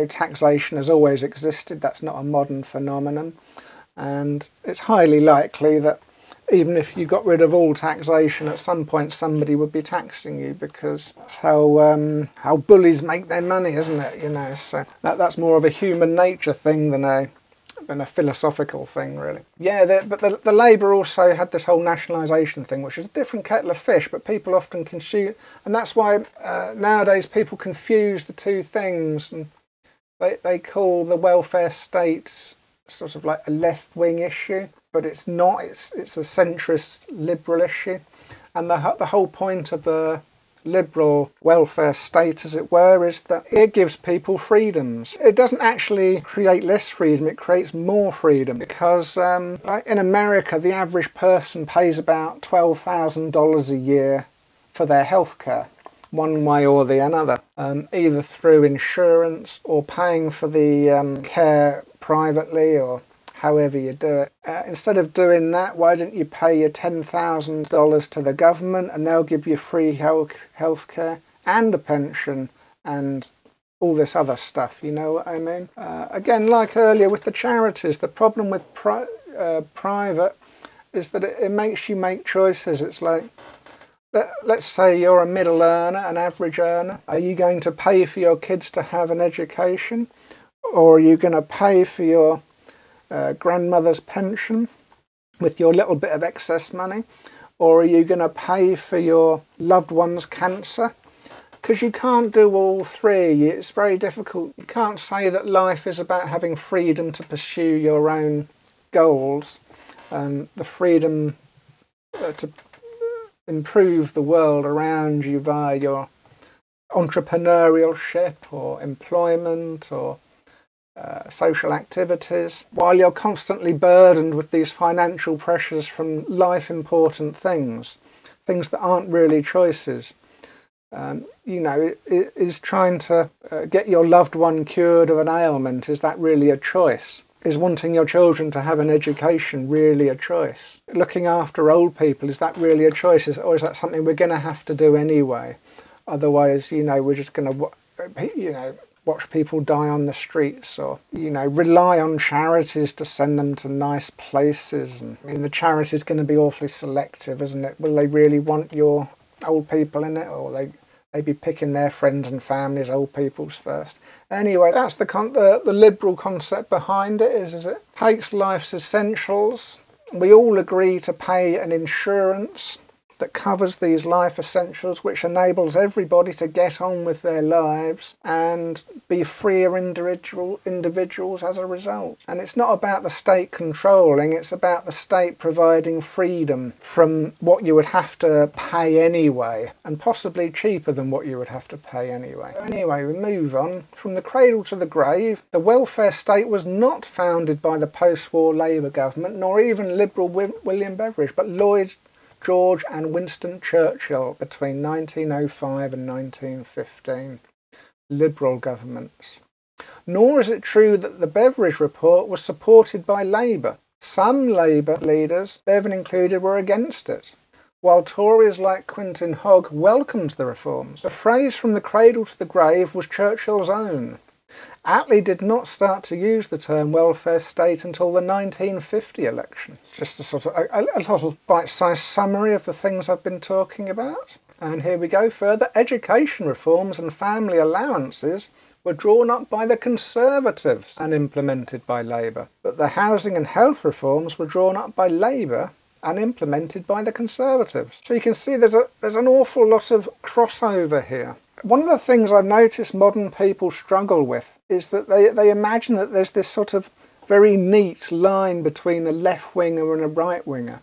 taxation has always existed. That's not a modern phenomenon, and it's highly likely that even if you got rid of all taxation, at some point somebody would be taxing you, because that's how bullies make their money, isn't it? So that's more of a human nature thing than a philosophical thing, really. Yeah, but the Labour also had this whole nationalisation thing, which is a different kettle of fish, but people often confuse, and that's why nowadays people confuse the two things, and they call the welfare state sort of like a left-wing issue, but it's not. It's a centrist liberal issue, and the whole point of the liberal welfare state, as it were, is that it gives people freedoms. It doesn't actually create less freedom, it creates more freedom, because like in America, the average person pays about $12,000 a year for their healthcare, one way or the other, either through insurance or paying for the care privately, or however you do it. Instead of doing that, why don't you pay your $10,000 to the government, and they'll give you free health care and a pension and all this other stuff, you know what I mean? Again, like earlier with the charities, the problem with private is that it makes you make choices. It's like, let's say you're a middle earner, an average earner. Are you going to pay for your kids to have an education? Or are you going to pay for your grandmother's pension with your little bit of excess money? Or are you going to pay for your loved one's cancer? Because you can't do all three. It's very difficult. You can't say that life is about having freedom to pursue your own goals and the freedom to improve the world around you via your entrepreneurship or employment or social activities, while you're constantly burdened with these financial pressures from life important things that aren't really choices. Is trying to get your loved one cured of an ailment, is that really a choice? Is wanting your children to have an education really a choice? Looking after old people, is that really a choice? Or is that something we're going to have to do anyway? Otherwise, we're just going to, watch people die on the streets, or, rely on charities to send them to nice places. And the charity's going to be awfully selective, isn't it? Will they really want your old people in it, or they be picking their friends and families, old people's first? Anyway, that's the liberal concept behind it, is it takes life's essentials. We all agree to pay an insurance that covers these life essentials, which enables everybody to get on with their lives and be freer individuals as a result. And it's not about the state controlling, it's about the state providing freedom from what you would have to pay anyway, and possibly cheaper than what you would have to pay anyway. Anyway, we move on. From the cradle to the grave, the welfare state was not founded by the post-war Labour government, nor even Liberal William Beveridge, but Lloyd George and Winston Churchill between 1905 and 1915, Liberal governments. Nor is it true that the Beveridge report was supported by Labour. Some Labour leaders, Bevan included, were against it, while Tories like Quintin Hogg welcomed the reforms. The phrase "from the cradle to the grave" was Churchill's own. Attlee did not start to use the term welfare state until the 1950 election. Just a sort of a little bite-sized summary of the things I've been talking about. And here we go further. Education reforms and family allowances were drawn up by the Conservatives and implemented by Labour. But the housing and health reforms were drawn up by Labour and implemented by the Conservatives. So you can see there's an awful lot of crossover here. One of the things I've noticed modern people struggle with is that they imagine that there's this sort of very neat line between a left-winger and a right-winger.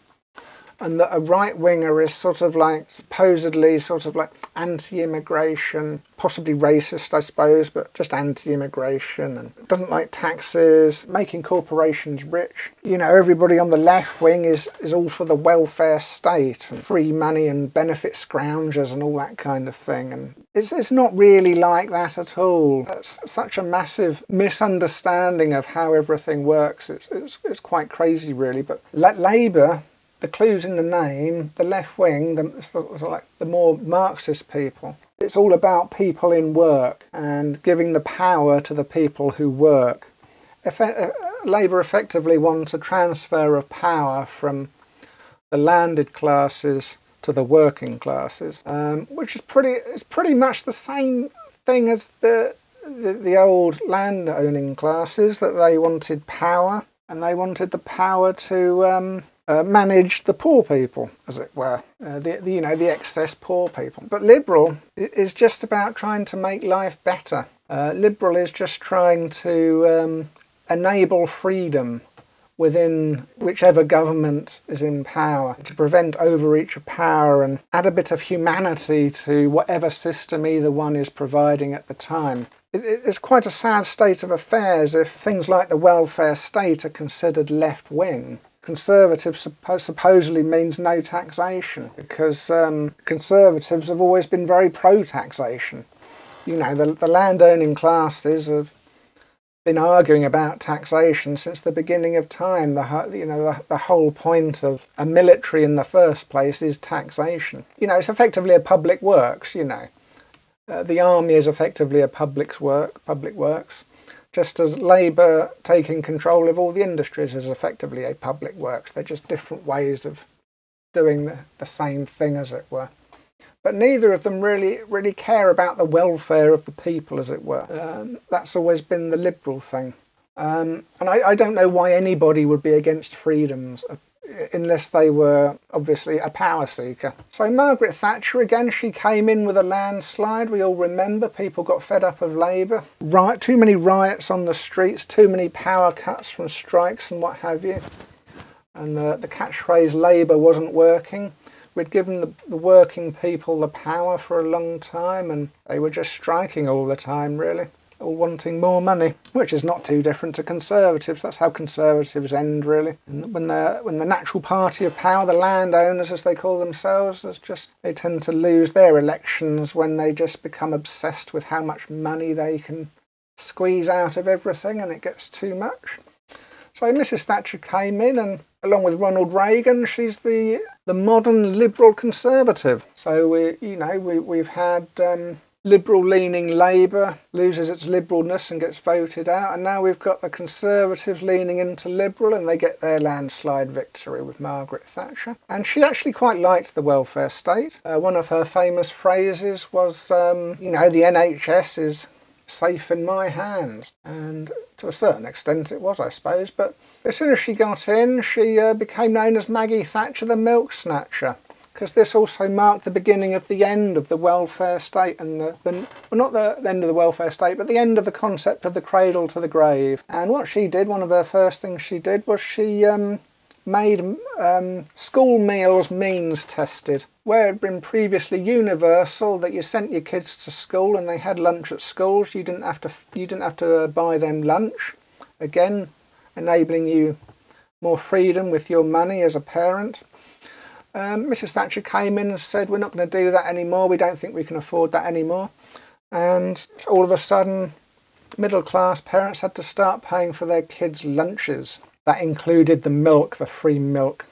and that a right-winger is sort of like supposedly sort of like anti-immigration, possibly racist I suppose, but just anti-immigration, and doesn't like taxes, making corporations rich. You know, everybody on the left wing is all for the welfare state and free money and benefit scroungers and all that kind of thing, and it's not really like that at all. It's such a massive misunderstanding of how everything works. It's quite crazy really. But Labour, the clue's in the name, the left wing, the more Marxist people. It's all about people in work and giving the power to the people who work. Labour effectively wants a transfer of power from the landed classes to the working classes, which is pretty much the same thing as the old land-owning classes, that they wanted power, and they wanted the power to manage the poor people, as it were, the excess poor people. But Liberal is just about trying to make life better. Liberal is just trying to enable freedom within whichever government is in power, to prevent overreach of power and add a bit of humanity to whatever system either one is providing at the time. It's quite a sad state of affairs if things like the welfare state are considered left-wing. Conservative supposedly means no taxation, because Conservatives have always been very pro-taxation. You know, the land-owning classes have been arguing about taxation since the beginning of time. The whole point of a military in the first place is taxation. You know, it's effectively a public works. You know, the army is effectively a public works. Just as Labour taking control of all the industries is effectively a public works. They're just different ways of doing the same thing, as it were. But neither of them really care about the welfare of the people, as it were. That's always been the Liberal thing. And I don't know why anybody would be against freedoms, unless they were obviously a power seeker. So Margaret Thatcher, again, she came in with a landslide. We all remember people got fed up of Labour. Too many riots on the streets, too many power cuts from strikes and what have you. And the catchphrase Labour wasn't working. We'd given the working people the power for a long time, and they were just striking all the time, really, all wanting more money, which is not too different to Conservatives. That's how Conservatives end, really. And when the natural party of power, the landowners, as they call themselves, they tend to lose their elections when they just become obsessed with how much money they can squeeze out of everything, and it gets too much. So Mrs. Thatcher came in, and along with Ronald Reagan, she's the modern Liberal Conservative. So we've had Liberal-leaning Labour loses its liberalness and gets voted out, and now we've got the Conservatives leaning into Liberal, and they get their landslide victory with Margaret Thatcher. And she actually quite liked the welfare state. One of her famous phrases was, the NHS is safe in my hands. And to a certain extent it was, I suppose. But as soon as she got in, she became known as Maggie Thatcher the Milk Snatcher, because this also marked the beginning of the end of the welfare state, and not the end of the welfare state, but the end of the concept of the cradle to the grave. And what she did, one of her first things she did, was she made school meals means tested, where it had been previously universal that you sent your kids to school and they had lunch at schools. You didn't have to buy them lunch. Again, enabling you more freedom with your money as a parent. Mrs. Thatcher came in and said, we're not going to do that anymore. We don't think we can afford that anymore. And all of a sudden, middle class parents had to start paying for their kids' lunches. That included the milk, the free milk.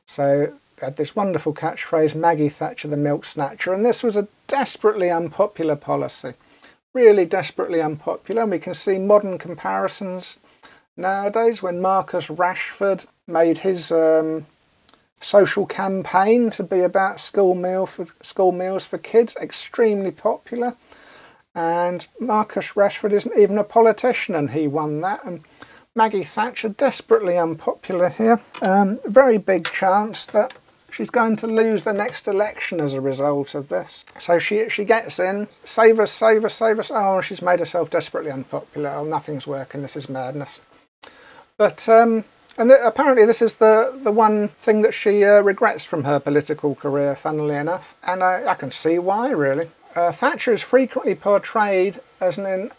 So they had this wonderful catchphrase, Maggie Thatcher the Milk Snatcher, and this was a desperately unpopular policy. Really desperately unpopular, and we can see modern comparisons nowadays when Marcus Rashford made his social campaign to be about school meals for kids, extremely popular. And Marcus Rashford isn't even a politician, and he won that. And Maggie Thatcher, desperately unpopular here. Very big chance that she's going to lose the next election as a result of this. So she gets in, save us, save us, save us. Oh, she's made herself desperately unpopular. Oh, nothing's working. This is madness. But And apparently this is the one thing that she regrets from her political career, funnily enough. And I can see why, really. Thatcher is frequently portrayed as an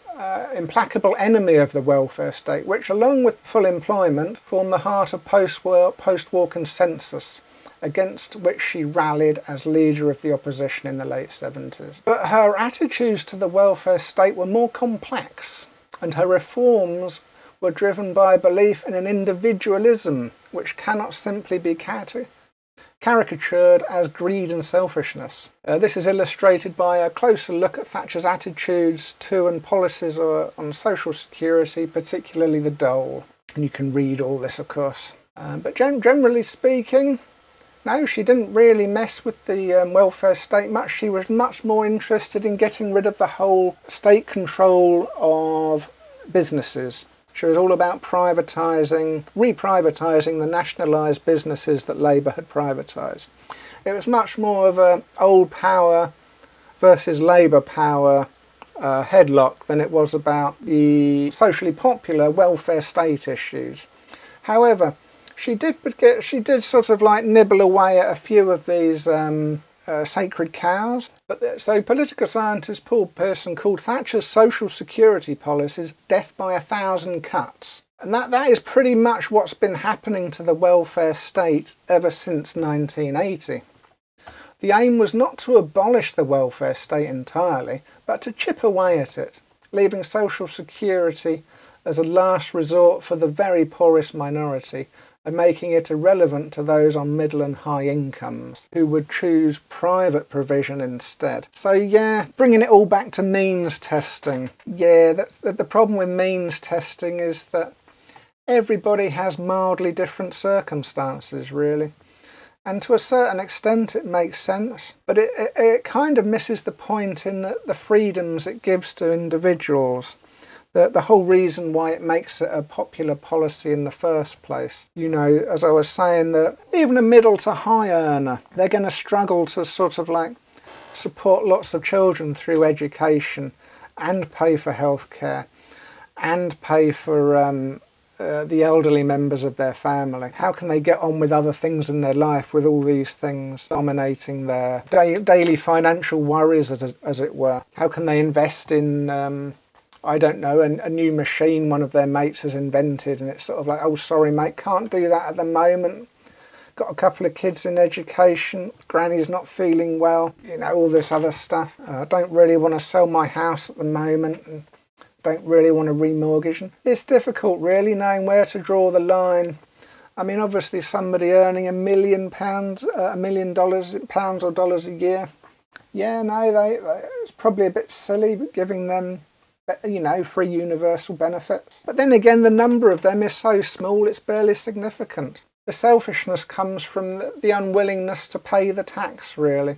implacable enemy of the welfare state, which, along with full employment, formed the heart of post-war consensus, against which she rallied as leader of the opposition in the late 70s. But her attitudes to the welfare state were more complex, and her reforms were driven by a belief in an individualism which cannot simply be caricatured as greed and selfishness. This is illustrated by a closer look at Thatcher's attitudes to and policies on social security, particularly the dole. And you can read all this, of course. But generally speaking, no, she didn't really mess with the welfare state much. She was much more interested in getting rid of the whole state control of businesses. She was all about reprivatising the nationalised businesses that Labour had privatised. It was much more of an old power versus Labour power headlock than it was about the socially popular welfare state issues. However, she did sort of like nibble away at a few of these sacred cows. So political scientist Paul Pearson called Thatcher's social security policies death by 1,000 cuts. And that is pretty much what's been happening to the welfare state ever since 1980. The aim was not to abolish the welfare state entirely, but to chip away at it, leaving social security as a last resort for the very poorest minority, and making it irrelevant to those on middle and high incomes who would choose private provision instead. So yeah, bringing it all back to means testing. Yeah, the problem with means testing is that everybody has mildly different circumstances, really. And to a certain extent it makes sense, but it kind of misses the point in the freedoms it gives to individuals. The whole reason why it makes it a popular policy in the first place. You know, as I was saying, that even a middle to high earner, they're going to struggle to sort of like support lots of children through education and pay for healthcare and pay for the elderly members of their family. How can they get on with other things in their life with all these things dominating their daily financial worries, as it were? How can they invest in I don't know, a new machine one of their mates has invented, and it's sort of like, oh sorry mate, can't do that at the moment, got a couple of kids in education, granny's not feeling well, you know, all this other stuff. I don't really want to sell my house at the moment, and don't really want to remortgage. And it's difficult really knowing where to draw the line. I mean, obviously somebody earning £1 million, $1 million pounds or dollars a year, yeah, no, it's probably a bit silly giving them, you know, free universal benefits. But then again, the number of them is so small it's barely significant. The selfishness comes from the unwillingness to pay the tax, really.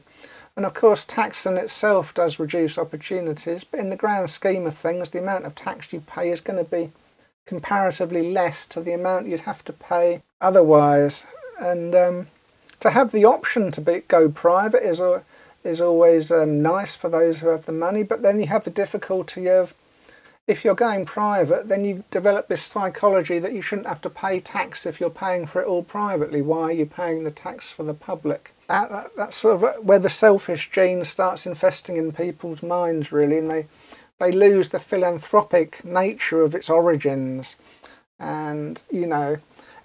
And of course tax in itself does reduce opportunities, but in the grand scheme of things the amount of tax you pay is going to be comparatively less to the amount you'd have to pay otherwise. And to have the option to go private is always nice for those who have the money, but then you have the difficulty of, if you're going private, then you develop this psychology that you shouldn't have to pay tax if you're paying for it all privately. Why are you paying the tax for the public? That's sort of where the selfish gene starts infesting in people's minds, really, and they lose the philanthropic nature of its origins. And, you know,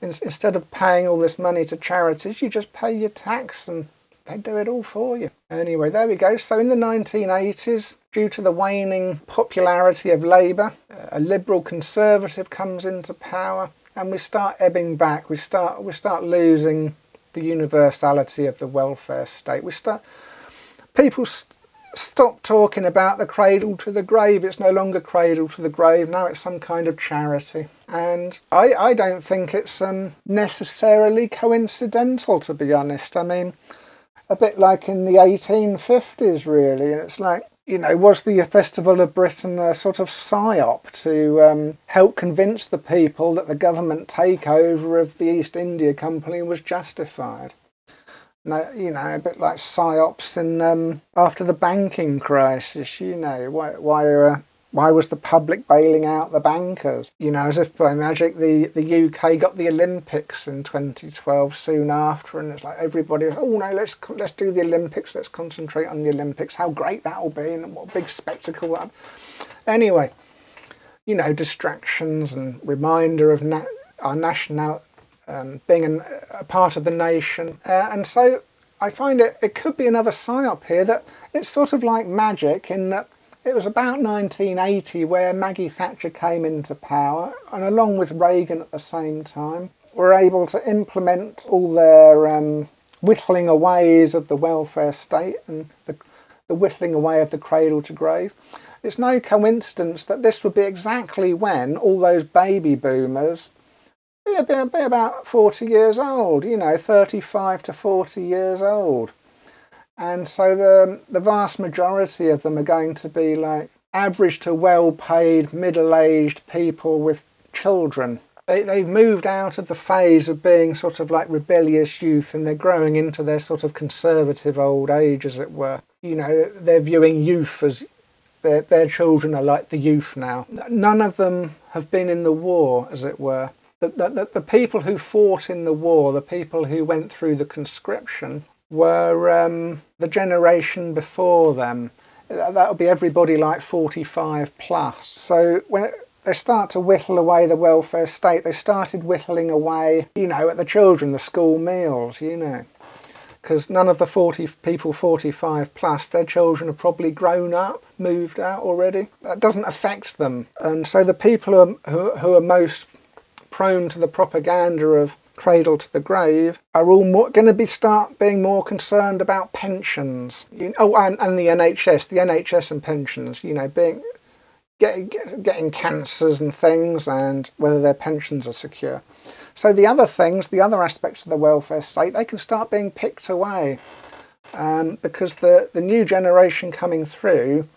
instead of paying all this money to charities, you just pay your tax and they do it all for you. Anyway, there we go. So in the 1980s, due to the waning popularity of Labour, a liberal conservative comes into power, and we start ebbing back. We start losing the universality of the welfare state. People stop talking about the cradle to the grave. It's no longer cradle to the grave. Now it's some kind of charity. And I don't think it's necessarily coincidental, to be honest. I mean, a bit like in the 1850s, really. It's like, you know, was the Festival of Britain a sort of psyop to help convince the people that the government takeover of the East India Company was justified? No, you know, a bit like psyops in after the banking crisis. You know, why Why was the public bailing out the bankers? You know, as if by magic, the UK got the Olympics in 2012 soon after, and it's like everybody was, oh no, let's do the Olympics, let's concentrate on the Olympics, how great that will be, and what a big spectacle that. Anyway, you know, distractions and reminder of our national being a part of the nation, and so I find it could be another psyop here, that it's sort of like magic in that it was about 1980 where Maggie Thatcher came into power, and along with Reagan at the same time, were able to implement all their whittling aways of the welfare state and the whittling away of the cradle to grave. It's no coincidence that this would be exactly when all those baby boomers be about 40 years old, you know, 35 to 40 years old. And so the vast majority of them are going to be like average to well-paid, middle-aged people with children. They've moved out of the phase of being sort of like rebellious youth, and they're growing into their sort of conservative old age, as it were. You know, they're viewing youth as their children are like the youth now. None of them have been in the war, as it were. The people who fought in the war, the people who went through the conscription, were the generation before them. That would be everybody like 45 plus. So when they start to whittle away the welfare state, they started whittling away, you know, at the children, the school meals, you know. Because none of the people 45 plus, their children have probably grown up, moved out already. That doesn't affect them. And so the people who are most prone to the propaganda of cradle to the grave are all going to start being more concerned about pensions. And the NHS and pensions, you know, getting cancers and things, and whether their pensions are secure. So the other things, the other aspects of the welfare state, they can start being picked away, because the new generation coming through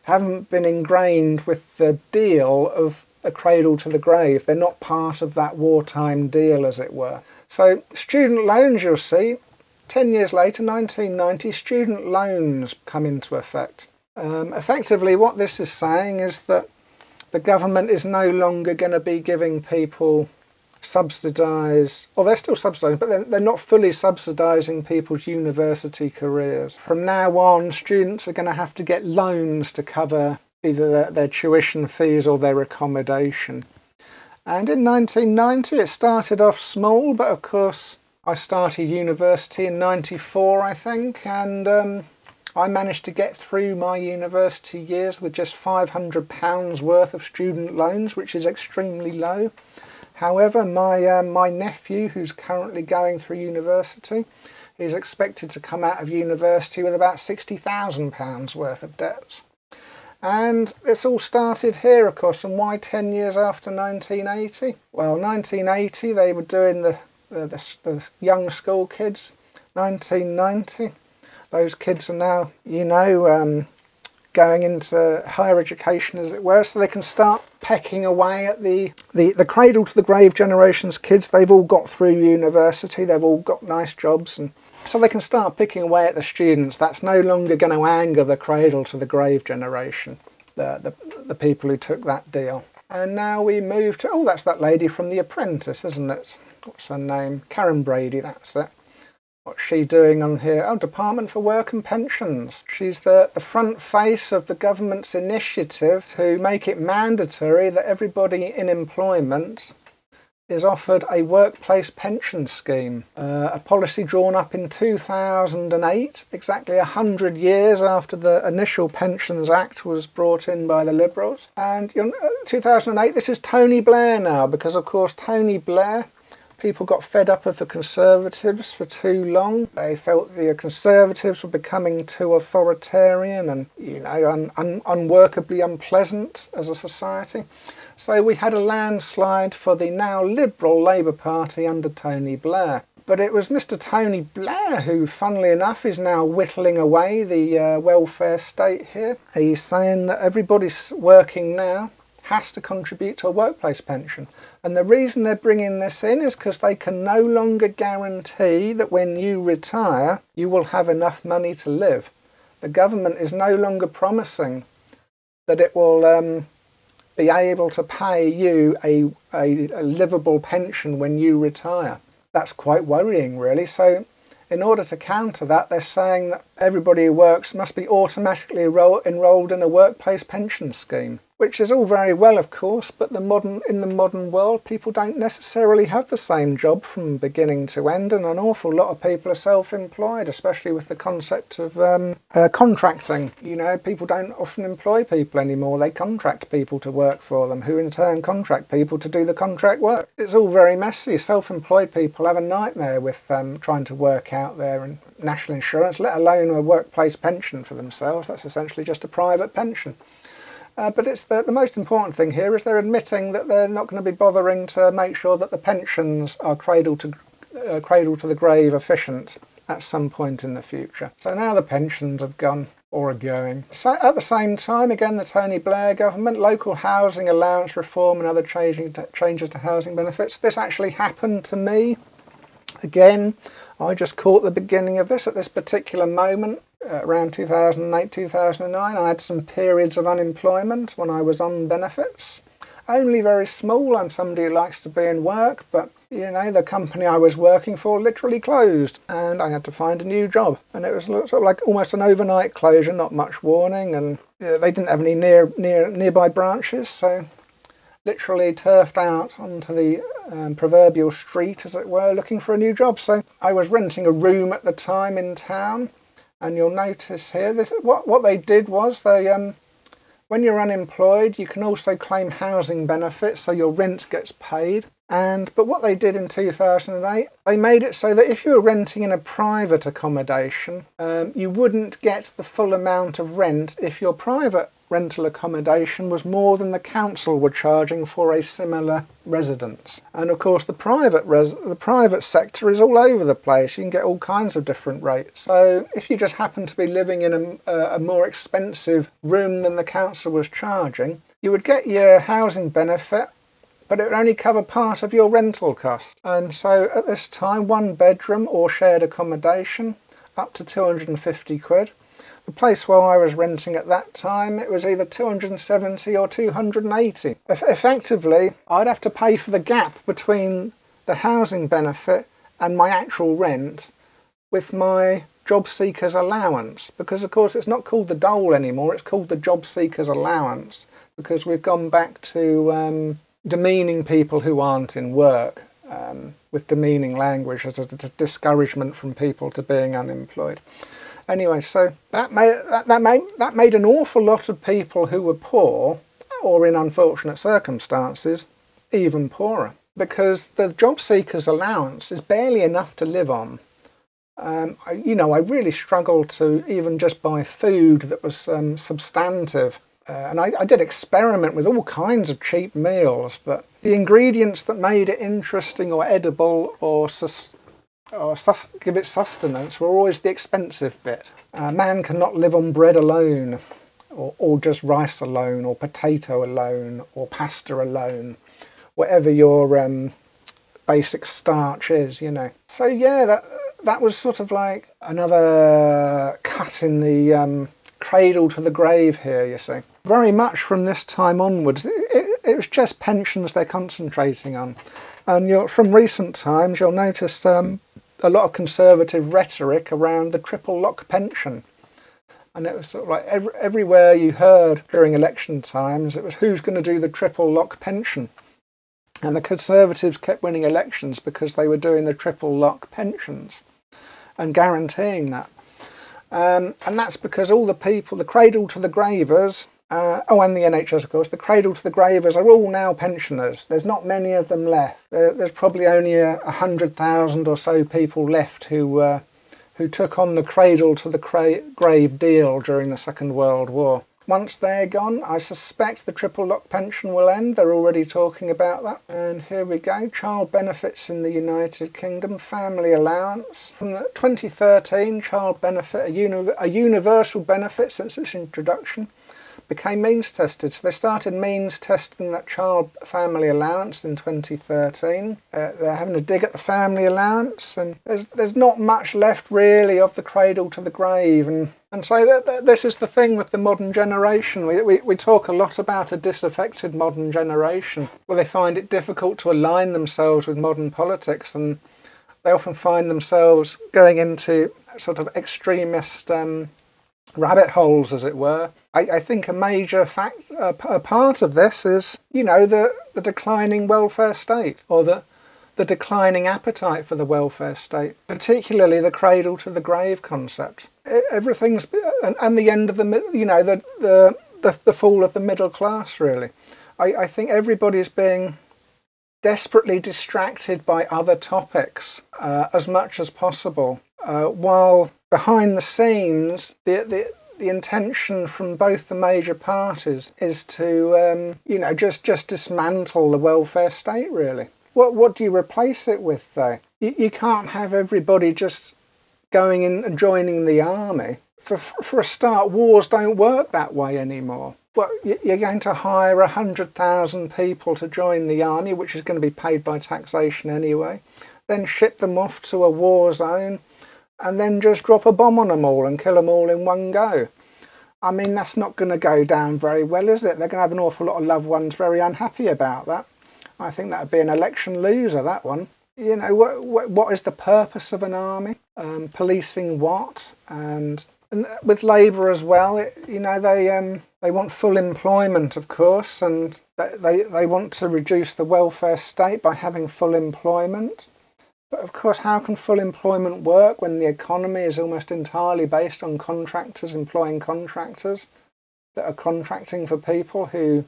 haven't been ingrained with the deal of a cradle to the grave. They're not part of that wartime deal, as it were. So student loans, you'll see, 10 years later, 1990, student loans come into effect. Effectively, what this is saying is that the government is no longer going to be giving people subsidised, or they're still subsidised, but they're not fully subsidising people's university careers. From now on, students are going to have to get loans to cover either their tuition fees or their accommodation. And in 1990 it started off small, but of course I started university in 94, I think, and I managed to get through my university years with just £500 worth of student loans, which is extremely low. However, my nephew, who's currently going through university, is expected to come out of university with about £60,000 worth of debts. And it's all started here, of course. And why 10 years after 1980? Well, 1980 they were doing the young school kids. 1990, those kids are now, you know, going into higher education, as it were, so they can start pecking away at the cradle to the grave generation's kids. They've all got through university, they've all got nice jobs, and so they can start picking away at the students. That's no longer going to anger the cradle to the grave generation, the people who took that deal. And now we move to, oh, that's that lady from The Apprentice, isn't it? What's her name? Karen Brady, that's it. What's she doing on here? Oh, Department for Work and Pensions. She's the front face of the government's initiative to make it mandatory that everybody in employment is offered a workplace pension scheme. A policy drawn up in 2008, exactly 100 years after the initial Pensions Act was brought in by the Liberals. And 2008, this is Tony Blair now, because of course Tony Blair, people got fed up of the Conservatives for too long. They felt the Conservatives were becoming too authoritarian and, you know, unworkably unpleasant as a society. So we had a landslide for the now Liberal Labour Party under Tony Blair. But it was Mr. Tony Blair who, funnily enough, is now whittling away the welfare state here. He's saying that everybody working now has to contribute to a workplace pension. And the reason they're bringing this in is because they can no longer guarantee that when you retire, you will have enough money to live. The government is no longer promising that it will be able to pay you a livable pension when you retire. That's quite worrying, really. So in order to counter that, they're saying that everybody who works must be automatically enrolled in a workplace pension scheme, which is all very well, of course, but in the modern world, people don't necessarily have the same job from beginning to end, and an awful lot of people are self-employed, especially with the concept of contracting. You know, people don't often employ people anymore. They contract people to work for them, who in turn contract people to do the contract work. It's all very messy. Self-employed people have a nightmare with trying to work out their national insurance, let alone a workplace pension for themselves. That's essentially just a private pension. But it's the most important thing here is they're admitting that they're not going to be bothering to make sure that the pensions are cradle to the grave efficient at some point in the future. So now the pensions have gone, or are going. So at the same time, again, the Tony Blair government, local housing allowance reform and other changes to housing benefits. This actually happened to me. Again, I just caught the beginning of this at this particular moment. Around 2008, 2009, I had some periods of unemployment when I was on benefits. Only very small. I'm somebody who likes to be in work, but you know, the company I was working for literally closed and I had to find a new job. And it was sort of like almost an overnight closure, not much warning, and they didn't have any nearby branches, so literally turfed out onto the proverbial street, as it were, looking for a new job. So I was renting a room at the time in town. And you'll notice here, what they did was they, when you're unemployed, you can also claim housing benefits, so your rent gets paid. But what they did in 2008, they made it so that if you were renting in a private accommodation, you wouldn't get the full amount of rent if your private rental accommodation was more than the council were charging for a similar residence. And of course the private sector is all over the place. You can get all kinds of different rates. So if you just happen to be living in a more expensive room than the council was charging, you would get your housing benefit, but it would only cover part of your rental cost. And so at this time, 1 bedroom or shared accommodation, up to 250 quid. The place where I was renting at that time, it was either 270 or 280. Effectively, I'd have to pay for the gap between the housing benefit and my actual rent with my job seeker's allowance, because of course it's not called the dole anymore, it's called the job seeker's allowance, because we've gone back to demeaning people who aren't in work with demeaning language as a discouragement from people to being unemployed. Anyway, so that made an awful lot of people who were poor or in unfortunate circumstances even poorer, because the job seeker's allowance is barely enough to live on. I really struggled to even just buy food that was substantive. And I did experiment with all kinds of cheap meals, but the ingredients that made it interesting or edible or give it sustenance were always the expensive bit. Man cannot live on bread alone, or just rice alone, or potato alone, or pasta alone, whatever your basic starch is, you know. So yeah, that was sort of like another cut in the cradle to the grave here, you see. Very much from this time onwards, it was just pensions they're concentrating on. And from recent times, you'll notice a lot of conservative rhetoric around the triple lock pension. And it was sort of like everywhere you heard during election times, it was who's going to do the triple lock pension. And the Conservatives kept winning elections because they were doing the triple lock pensions and guaranteeing that. And that's because all the people, the cradle to the gravers, and the NHS, of course, the cradle to the gravers are all now pensioners. There's not many of them left. There's probably only 100,000 or so people left who took on the cradle to the grave deal during the Second World War. Once they're gone, I suspect the triple lock pension will end. They're already talking about that. And here we go, child benefits in the United Kingdom, family allowance. From 2013, child benefit, a universal benefit since its introduction, became means tested. So they started means testing that child family allowance in 2013. They're having a dig at the family allowance, and there's not much left really of the cradle to the grave. And And so this is the thing with the modern generation. We talk a lot about a disaffected modern generation. Well, they find it difficult to align themselves with modern politics, and they often find themselves going into sort of extremist rabbit holes, as it were. I think a major a part of this is, the declining welfare state, or the declining appetite for the welfare state, particularly the cradle to the grave concept. Everything's and the end of the fall of the middle class. Really, I think everybody's being desperately distracted by other topics as much as possible, while behind the scenes the intention from both the major parties is to just dismantle the welfare state, really. What do you replace it with, though? You can't have everybody just going in and joining the army. For a start, wars don't work that way anymore. Well, you're going to hire 100,000 people to join the army, which is going to be paid by taxation anyway, then ship them off to a war zone, and then just drop a bomb on them all and kill them all in one go. I mean, that's not going to go down very well, is it? They're going to have an awful lot of loved ones very unhappy about that. I think that would be an election loser, that one. What is the purpose of an army? Policing what? And with Labour as well, they want full employment, of course, and they want to reduce the welfare state by having full employment. But of course, how can full employment work when the economy is almost entirely based on contractors employing contractors that are contracting for people who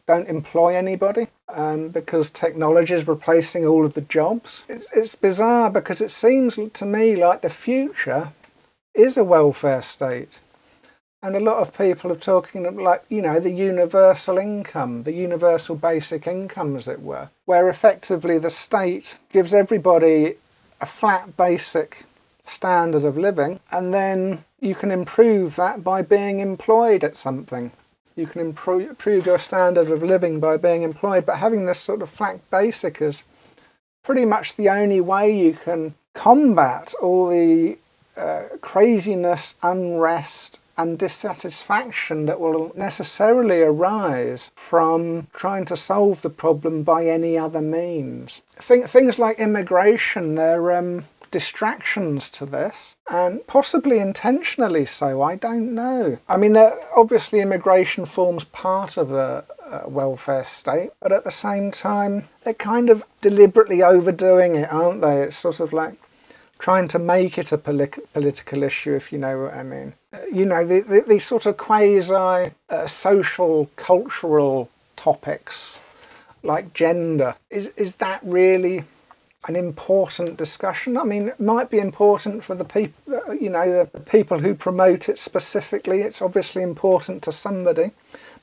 don't employ anybody, because technology is replacing all of the jobs? It's bizarre, because it seems to me like the future is a welfare state. And a lot of people are talking like, the universal income, the universal basic income, as it were, where effectively the state gives everybody a flat basic standard of living, and then you can improve that by being employed at something. You can improve your standard of living by being employed, but having this sort of flat basic is pretty much the only way you can combat all the craziness, unrest, and dissatisfaction that will necessarily arise from trying to solve the problem by any other means. Things like immigration, they're distractions to this, and possibly intentionally so, I don't know. I mean, obviously immigration forms part of the welfare state, but at the same time, they're kind of deliberately overdoing it, aren't they? It's sort of like trying to make it a political issue, if you know what I mean. These sort of quasi social, cultural topics like gender, is that really an important discussion? I mean, it might be important for the people, the people who promote it specifically. It's obviously important to somebody,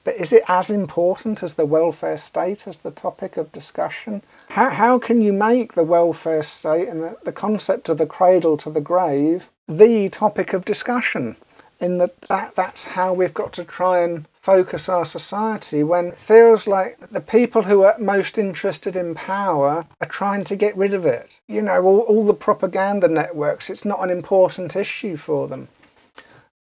but is it as important as the welfare state as the topic of discussion? How can you make the welfare state and the concept of the cradle to the grave the topic of discussion? In that's how we've got to try and focus our society, when it feels like the people who are most interested in power are trying to get rid of it. All the propaganda networks, it's not an important issue for them.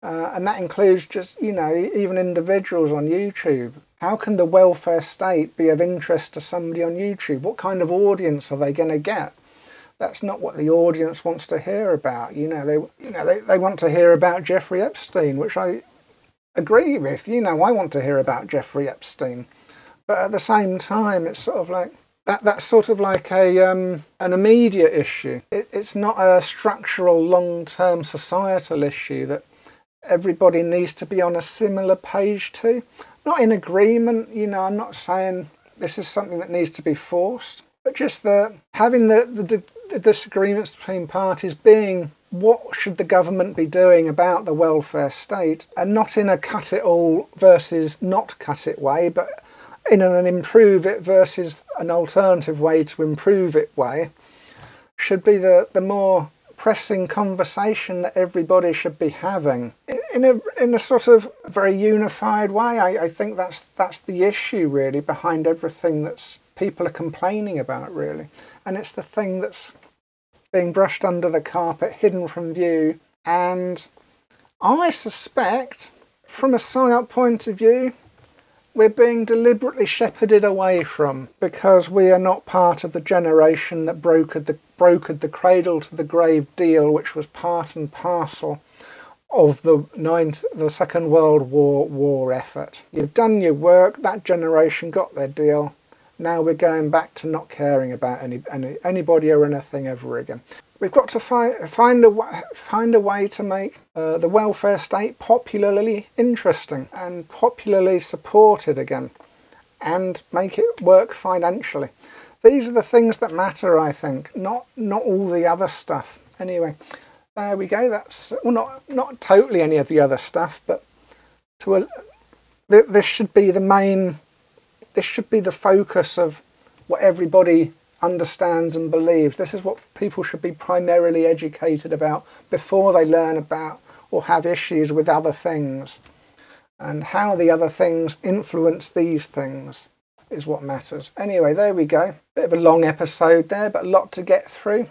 And that includes just, even individuals on YouTube. How can the welfare state be of interest to somebody on YouTube? What kind of audience are they going to get? That's not what the audience wants to hear about. They want to hear about Jeffrey Epstein, which I agree with. I want to hear about Jeffrey Epstein, but at the same time, it's sort of like that's sort of like an immediate issue. It's not a structural, long-term societal issue that everybody needs to be on a similar page to. Not in agreement. I'm not saying this is something that needs to be forced, but just having the disagreements between parties being, what should the government be doing about the welfare state, and not in a cut it all versus not cut it way, but in an improve it versus an alternative way to improve it way, should be the more pressing conversation that everybody should be having in a sort of very unified way. I think that's the issue really behind everything that's people are complaining about, really. And it's the thing that's being brushed under the carpet, hidden from view, and I suspect, from a PSYOP point of view, we're being deliberately shepherded away from, because we are not part of the generation that brokered the cradle to the grave deal, which was part and parcel of the Second World War effort. You've done your work, that generation got their deal. Now we're going back to not caring about anybody or anything ever again. We've got to find a way to make the welfare state popularly interesting and popularly supported again, and make it work financially. These are the things that matter, I think, not all the other stuff. Anyway, there we go. That's, well, not totally any of the other stuff, but this should be the main. This should be the focus of what everybody understands and believes. This is what people should be primarily educated about before they learn about or have issues with other things. And how the other things influence these things is what matters. Anyway, there we go. Bit of a long episode there, but a lot to get through.